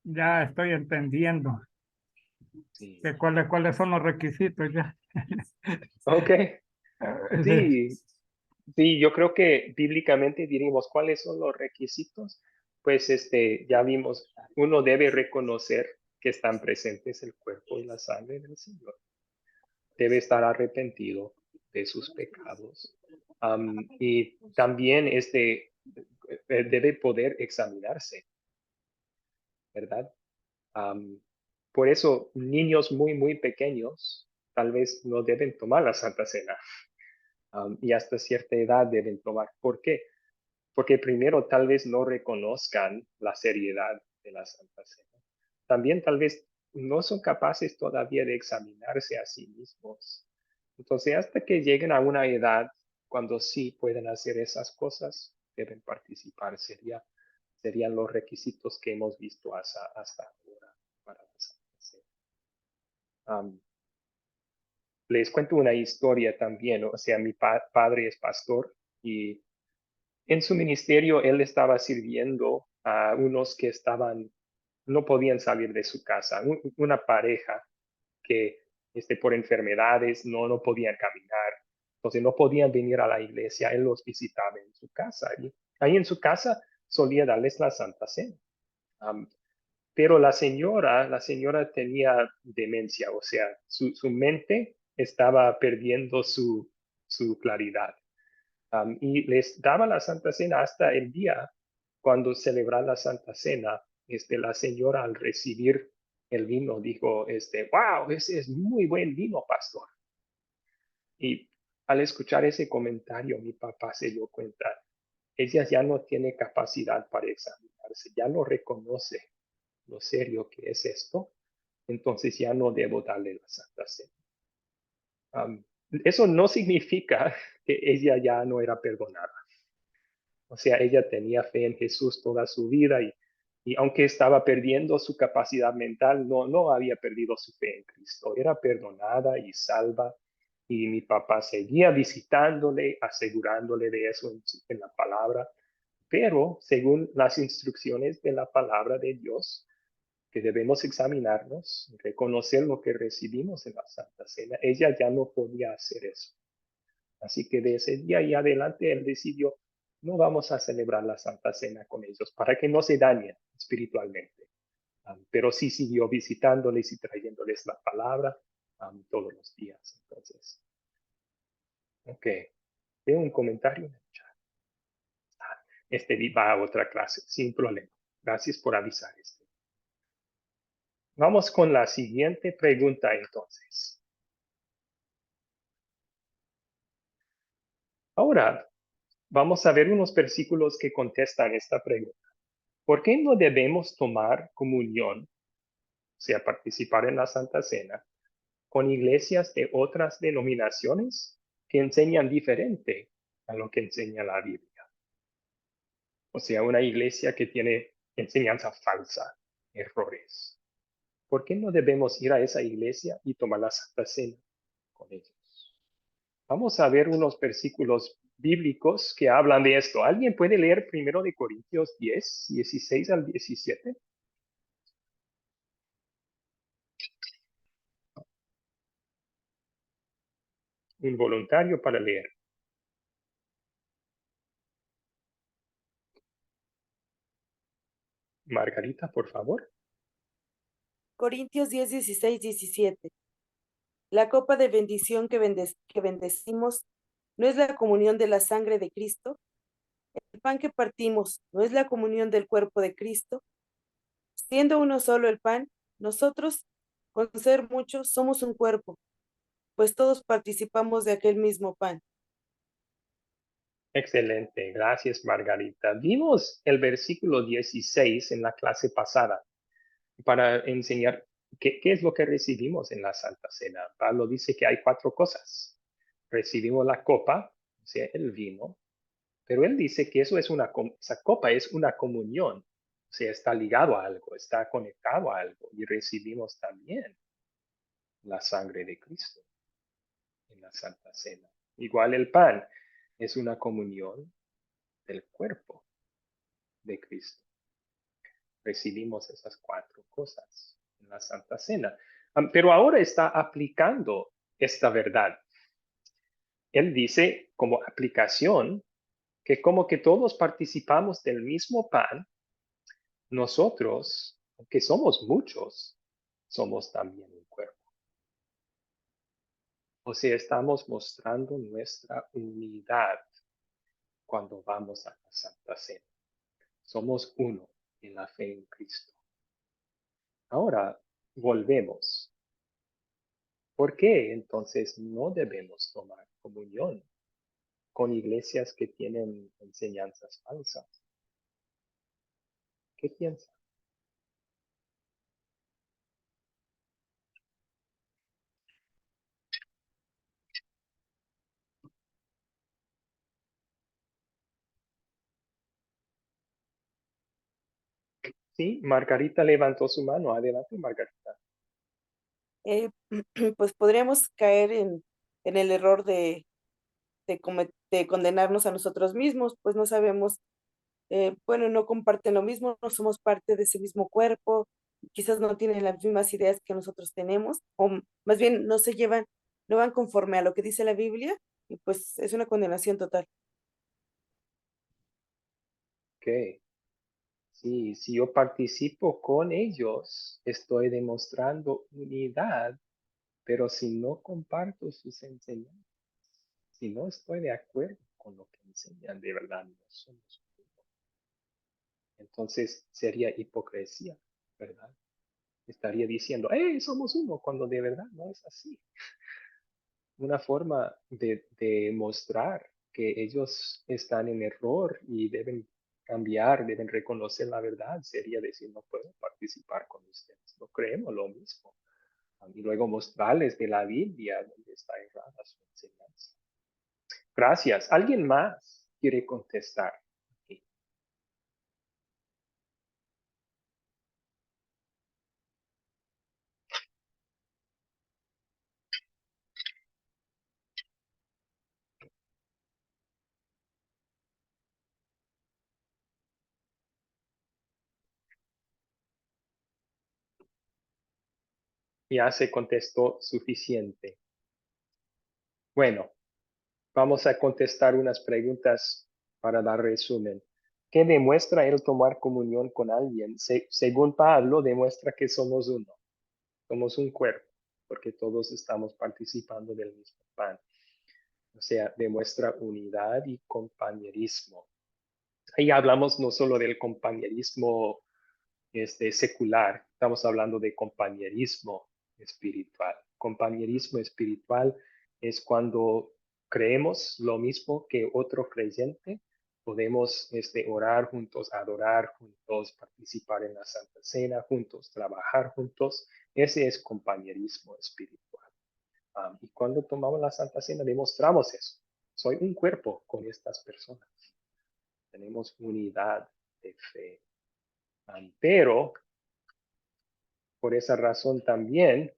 ya estoy entendiendo Sí. de cuáles son los requisitos ya. Ok, Sí. sí, sí, yo creo que bíblicamente diríamos cuáles son los requisitos. Pues ya vimos, uno debe reconocer que están presentes el cuerpo y la sangre del Señor. Debe estar arrepentido de sus pecados. Y también debe poder examinarse, ¿verdad? Por eso, niños muy pequeños tal vez no deben tomar la Santa Cena. Y hasta cierta edad deben tomar. ¿Por qué? Porque primero tal vez no reconozcan la seriedad de la Santa Cena. También tal vez no son capaces todavía de examinarse a sí mismos. Entonces, hasta que lleguen a una edad cuando sí pueden hacer esas cosas, deben participar. Serían los requisitos que hemos visto hasta ahora para la Santa Cena. Les cuento una historia también. O sea, mi padre es pastor y en su ministerio él estaba sirviendo a unos que no podían salir de su casa, una pareja que por enfermedades no podían caminar, entonces no podían venir a la iglesia, él los visitaba en su casa y ahí en su casa solía darles la Santa Cena. Pero la señora tenía demencia, o sea, su mente estaba perdiendo su claridad. Y les daba la Santa Cena hasta el día cuando celebraba la Santa Cena. La señora al recibir el vino dijo, wow, ese es muy buen vino, pastor. Y al escuchar ese comentario, mi papá se dio cuenta, ella ya no tiene capacidad para examinarse, ya no reconoce lo serio que es esto, entonces ya no debo darle la Santa Cena. Eso no significa que ella ya no era perdonada. O sea, ella tenía fe en Jesús toda su vida y aunque estaba perdiendo su capacidad mental, no había perdido su fe en Cristo. Era perdonada y salva. Y mi papá seguía visitándole, asegurándole de eso en la palabra. Pero según las instrucciones de la palabra de Dios, que debemos examinarnos, reconocer lo que recibimos en la Santa Cena, ella ya no podía hacer eso. Así que de ese día y adelante él decidió, no vamos a celebrar la Santa Cena con ellos para que no se dañen espiritualmente. Pero sí siguió visitándoles y trayéndoles la palabra todos los días. Entonces, ok. Veo un comentario en el chat. Va a otra clase, sin problema. Gracias por avisar. Vamos con la siguiente pregunta entonces. Ahora, vamos a ver unos versículos que contestan esta pregunta. ¿Por qué no debemos tomar comunión, o sea, participar en la Santa Cena, con iglesias de otras denominaciones que enseñan diferente a lo que enseña la Biblia? O sea, una iglesia que tiene enseñanza falsa, errores. ¿Por qué no debemos ir a esa iglesia y tomar la Santa Cena con ellos? Vamos a ver unos versículos bíblicos que hablan de esto. ¿Alguien puede leer 1 de Corintios 10, 16 al 17? Un voluntario para leer. Margarita, por favor. Corintios 10, 16, 17. La copa de bendición que bendecimos no es la comunión de la sangre de Cristo. El pan que partimos no es la comunión del cuerpo de Cristo. Siendo uno solo el pan, nosotros, con ser muchos, somos un cuerpo, pues todos participamos de aquel mismo pan. Excelente, gracias Margarita. Vimos el versículo 16 en la clase pasada para enseñar qué es lo que recibimos en la Santa Cena. Pablo dice que hay 4 cosas. Recibimos la copa, o sea, el vino, pero él dice que esa copa es una comunión, o sea, está ligado a algo, está conectado a algo, y recibimos también la sangre de Cristo en la Santa Cena. Igual el pan es una comunión del cuerpo de Cristo. Recibimos esas 4 cosas en la Santa Cena. Pero ahora está aplicando esta verdad. Él dice como aplicación que como que todos participamos del mismo pan, nosotros, aunque somos muchos, somos también un cuerpo. O sea, estamos mostrando nuestra unidad cuando vamos a la Santa Cena. Somos uno en la fe en Cristo. Ahora, volvemos. ¿Por qué entonces no debemos tomar comunión con iglesias que tienen enseñanzas falsas? ¿Qué piensan? Sí, Margarita levantó su mano. Adelante, Margarita. Pues podríamos caer en el error de condenarnos a nosotros mismos, pues no sabemos, bueno, no comparten lo mismo, no somos parte de ese mismo cuerpo, quizás no tienen las mismas ideas que nosotros tenemos, o más bien no se llevan, no van conforme a lo que dice la Biblia, y pues es una condenación total. Ok. Sí, si yo participo con ellos, estoy demostrando unidad, pero si no comparto sus enseñanzas, si no estoy de acuerdo con lo que enseñan, de verdad no somos uno. Entonces sería hipocresía, ¿verdad? Estaría diciendo, somos uno, cuando de verdad no es así. Una forma de mostrar que ellos están en error y deben cambiar, deben reconocer la verdad, sería decir, no puedo participar con ustedes, no creemos lo mismo. Y luego mostrarles de la Biblia donde está errada su enseñanza. Gracias. ¿Alguien más quiere contestar? Aquí. Ya se contestó suficiente. Bueno, vamos a contestar unas preguntas para dar resumen. ¿Qué demuestra el tomar comunión con alguien? Según Pablo, demuestra que somos uno, somos un cuerpo, porque todos estamos participando del mismo pan. O sea, demuestra unidad y compañerismo. Ahí hablamos no solo del compañerismo secular. Estamos hablando de compañerismo espiritual. Compañerismo espiritual es cuando creemos lo mismo que otro creyente, podemos orar juntos, adorar juntos, participar en la Santa Cena juntos, trabajar juntos. Ese es compañerismo espiritual. Y cuando tomamos la Santa Cena demostramos eso. Soy un cuerpo con estas personas. Tenemos unidad de fe. Pero por esa razón también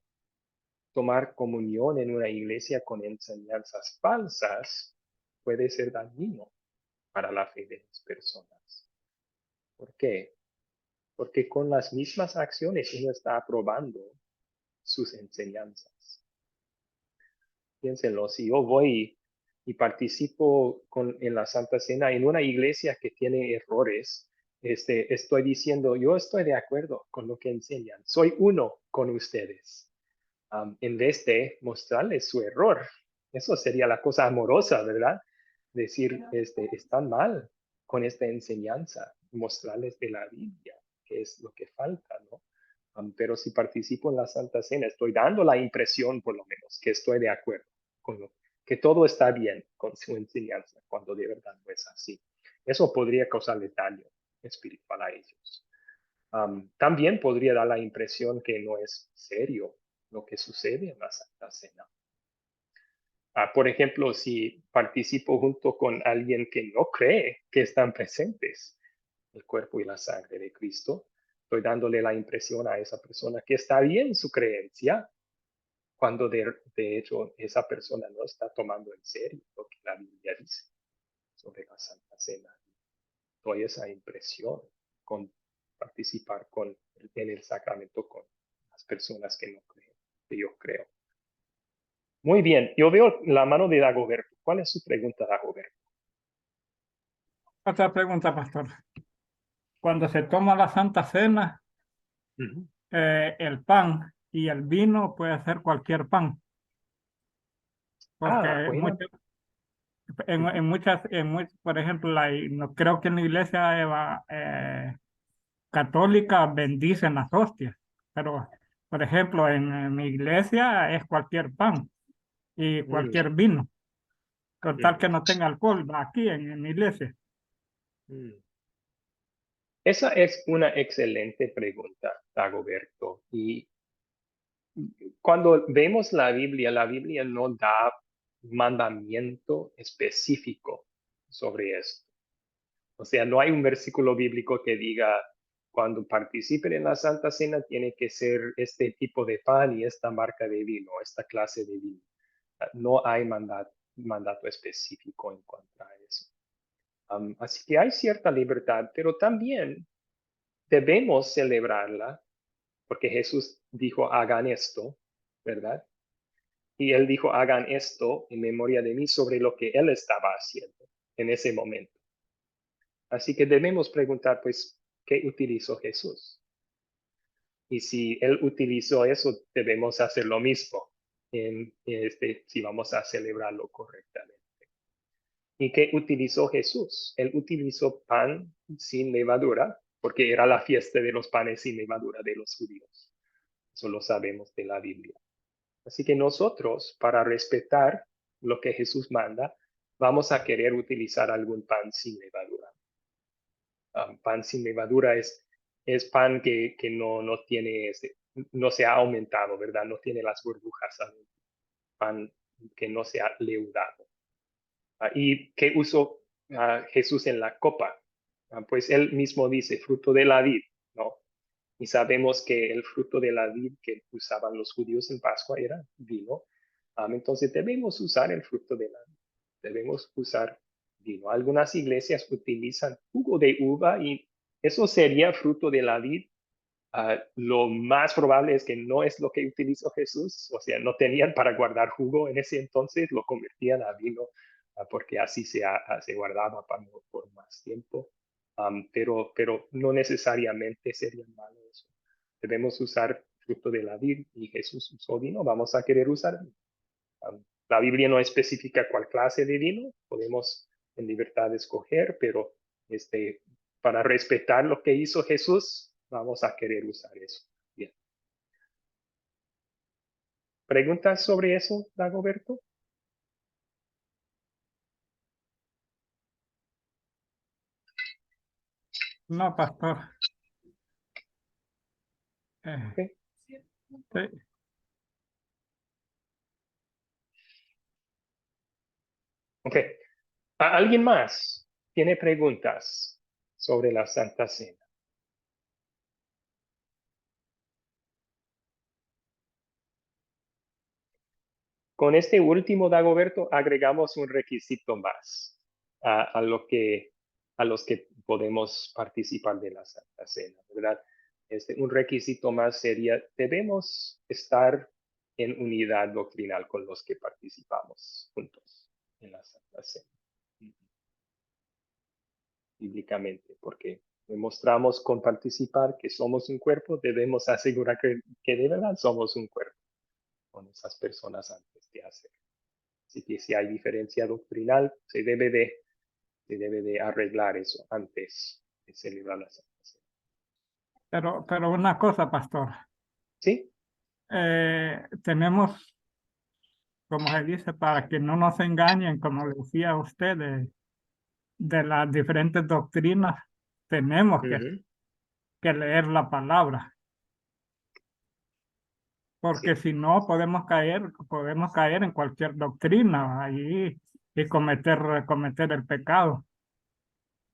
tomar comunión en una iglesia con enseñanzas falsas puede ser dañino para la fe de las personas. ¿Por qué? Porque con las mismas acciones uno está aprobando sus enseñanzas. Piénsenlo, si yo voy y participo en la Santa Cena en una iglesia que tiene errores, estoy diciendo, yo estoy de acuerdo con lo que enseñan, soy uno con ustedes. En vez de mostrarles su error. Eso sería la cosa amorosa, ¿verdad? Decir, están mal con esta enseñanza, mostrarles de la Biblia, que es lo que falta, ¿no? Pero si participo en la Santa Cena, estoy dando la impresión, por lo menos, que estoy de acuerdo con que todo está bien con su enseñanza, cuando de verdad no es así. Eso podría causarles daño espiritual a ellos. También podría dar la impresión que no es serio lo que sucede en la Santa Cena. Por ejemplo, si participo junto con alguien que no cree que están presentes el cuerpo y la sangre de Cristo, estoy dándole la impresión a esa persona que está bien su creencia, cuando de hecho esa persona no está tomando en serio lo que la Biblia dice sobre la Santa Cena. Doy esa impresión con participar en el sacramento con las personas que no creen, que yo creo. Muy bien, yo veo la mano de Dagoberto. ¿Cuál es su pregunta, Dagoberto? Otra pregunta, pastor. Cuando se toma la Santa Cena, el pan y el vino puede ser cualquier pan. Porque Bueno. por ejemplo, no creo que en la iglesia católica bendicen las hostias, pero por ejemplo, en mi iglesia es cualquier pan y cualquier vino, con tal que no tenga alcohol, va aquí en mi iglesia. Esa es una excelente pregunta, Dagoberto. Y cuando vemos la Biblia no da mandamiento específico sobre esto. O sea, no hay un versículo bíblico que diga, cuando participen en la Santa Cena tiene que ser este tipo de pan y esta marca de vino, esta clase de vino. No hay mandato específico en cuanto a eso. Así que hay cierta libertad, pero también debemos celebrarla, porque Jesús dijo, hagan esto, ¿verdad? Y él dijo, hagan esto en memoria de mí sobre lo que él estaba haciendo en ese momento. Así que debemos preguntar, pues, ¿qué utilizó Jesús? Y si él utilizó eso, debemos hacer lo mismo si vamos a celebrarlo correctamente. ¿Y qué utilizó Jesús? Él utilizó pan sin levadura, porque era la fiesta de los panes sin levadura de los judíos. Eso lo sabemos de la Biblia. Así que nosotros, para respetar lo que Jesús manda, vamos a querer utilizar algún pan sin levadura. Pan sin levadura es pan que no tiene, no se ha aumentado, ¿verdad? No tiene las burbujas, pan que no se ha leudado. ¿Y qué usó Jesús en la copa? Pues él mismo dice, fruto de la vid, ¿no? Y sabemos que el fruto de la vid que usaban los judíos en Pascua era vino. Entonces debemos usar el fruto de la vid. Debemos usar vino. Algunas iglesias utilizan jugo de uva y eso sería fruto de la vid. Lo más probable es que no es lo que utilizó Jesús. O sea, no tenían para guardar jugo en ese entonces, lo convertían a vino porque así se guardaba por más tiempo. Pero no necesariamente sería malo eso. Debemos usar fruto de la vid y Jesús usó vino, vamos a querer usar vino. La Biblia no especifica cuál clase de vino, podemos en libertad escoger, pero para respetar lo que hizo Jesús, vamos a querer usar eso. Bien. ¿Preguntas sobre eso, Dagoberto? No, pastor. Ok. Sí. Ok. ¿Alguien más tiene preguntas sobre la Santa Cena? Con este último, Dagoberto, agregamos un requisito más a los que podemos participar de la Santa Cena, ¿verdad? Un requisito más sería, debemos estar en unidad doctrinal con los que participamos juntos en la Santa Cena. Bíblicamente, porque demostramos con participar que somos un cuerpo, debemos asegurar que de verdad somos un cuerpo con esas personas antes de hacerlo. Así que si hay diferencia doctrinal, se debe de arreglar eso antes de celebrar la Santa Cena. Pero una cosa, pastor. ¿Sí? Tenemos, como se dice, para que no nos engañen, como decía usted, de las diferentes doctrinas, tenemos Ujú. que leer la palabra, porque Sí, si no podemos caer en cualquier doctrina ahí y cometer el pecado.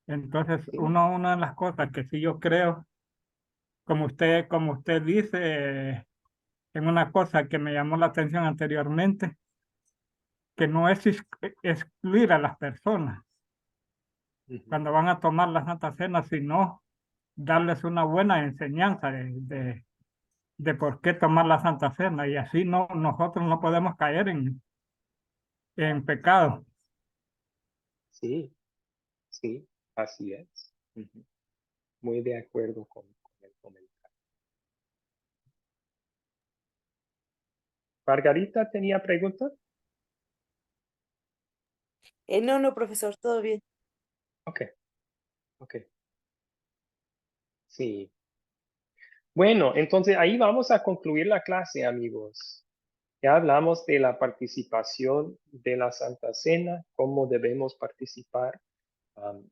Entonces, sí. una de las cosas que sí yo creo, como usted dice, en una cosa que me llamó la atención anteriormente, que no es excluir a las personas Ujú. cuando van a tomar la Santa Cena, sino darles una buena enseñanza de por qué tomar la Santa Cena, y así nosotros no podemos caer en pecado. Sí, sí, así es. Ujú. Muy de acuerdo con el comentario. ¿Margarita tenía pregunta? No, profesor, todo bien. Ok, ok. Sí. Bueno, entonces ahí vamos a concluir la clase, amigos. Ya hablamos de la participación de la Santa Cena, cómo debemos participar,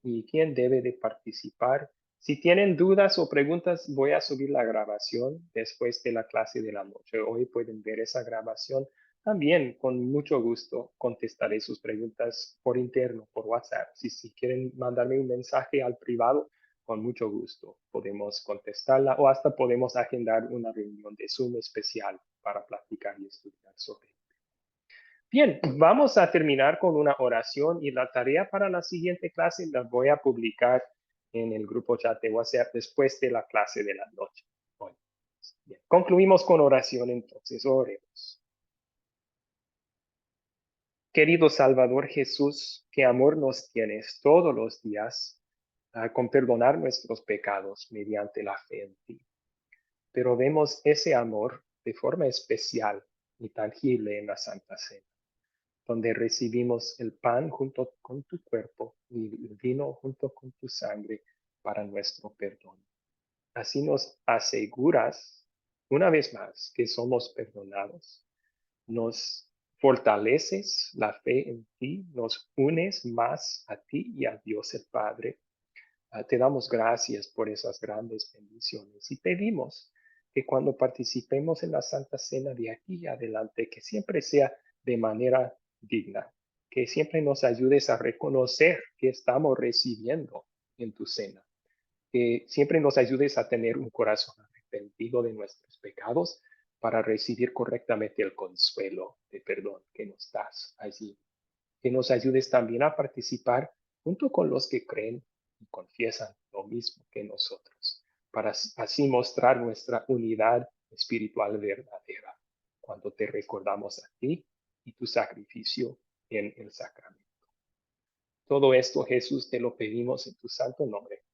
y quién debe de participar. Si tienen dudas o preguntas, voy a subir la grabación después de la clase de la noche. Hoy pueden ver esa grabación. También con mucho gusto contestaré sus preguntas por interno, por WhatsApp. Si quieren mandarme un mensaje al privado, con mucho gusto podemos contestarla o hasta podemos agendar una reunión de Zoom especial para platicar y estudiar sobre. Bien, vamos a terminar con una oración y la tarea para la siguiente clase la voy a publicar en el grupo chat de WhatsApp después de la clase de la noche. Bueno, bien. Concluimos con oración entonces, oremos. Querido Salvador Jesús, qué amor nos tienes todos los días con perdonar nuestros pecados mediante la fe en ti. Pero vemos ese amor de forma especial y tangible en la Santa Cena, donde recibimos el pan junto con tu cuerpo y el vino junto con tu sangre para nuestro perdón. Así nos aseguras una vez más que somos perdonados. Nos fortaleces la fe en ti, nos unes más a ti y a Dios el Padre. Te damos gracias por esas grandes bendiciones y pedimos que cuando participemos en la Santa Cena de aquí adelante, que siempre sea de manera digna, que siempre nos ayudes a reconocer que estamos recibiendo en tu cena, que siempre nos ayudes a tener un corazón arrepentido de nuestros pecados para recibir correctamente el consuelo de perdón que nos das allí. Que nos ayudes también a participar junto con los que creen y confiesan lo mismo que nosotros, para así mostrar nuestra unidad espiritual verdadera cuando te recordamos a ti y tu sacrificio en el sacramento. Todo esto, Jesús, te lo pedimos en tu santo nombre.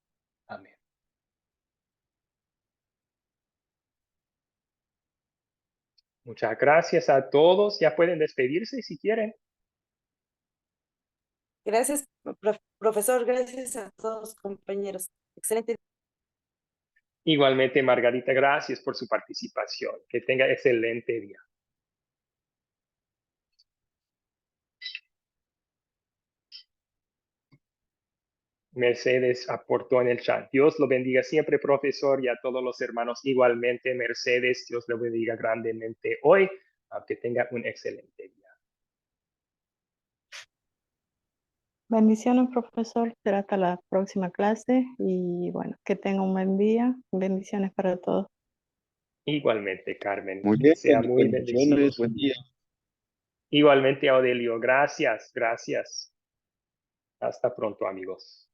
Amén. Muchas gracias a todos. Ya pueden despedirse si quieren. Gracias, profesor, gracias a todos, compañeros. Excelente. Igualmente, Margarita, gracias por su participación. Que tenga excelente día. Mercedes aportó en el chat. Dios lo bendiga siempre, profesor, y a todos los hermanos igualmente. Mercedes, Dios lo bendiga grandemente hoy. Que tenga un excelente día. Bendiciones, profesor. Será hasta la próxima clase y bueno, que tenga un buen día. Bendiciones para todos. Igualmente, Carmen. Muy bien, Sea muy bendecido. bendiciones, buen día. Igualmente, Audelio. Gracias, gracias. Hasta pronto, amigos.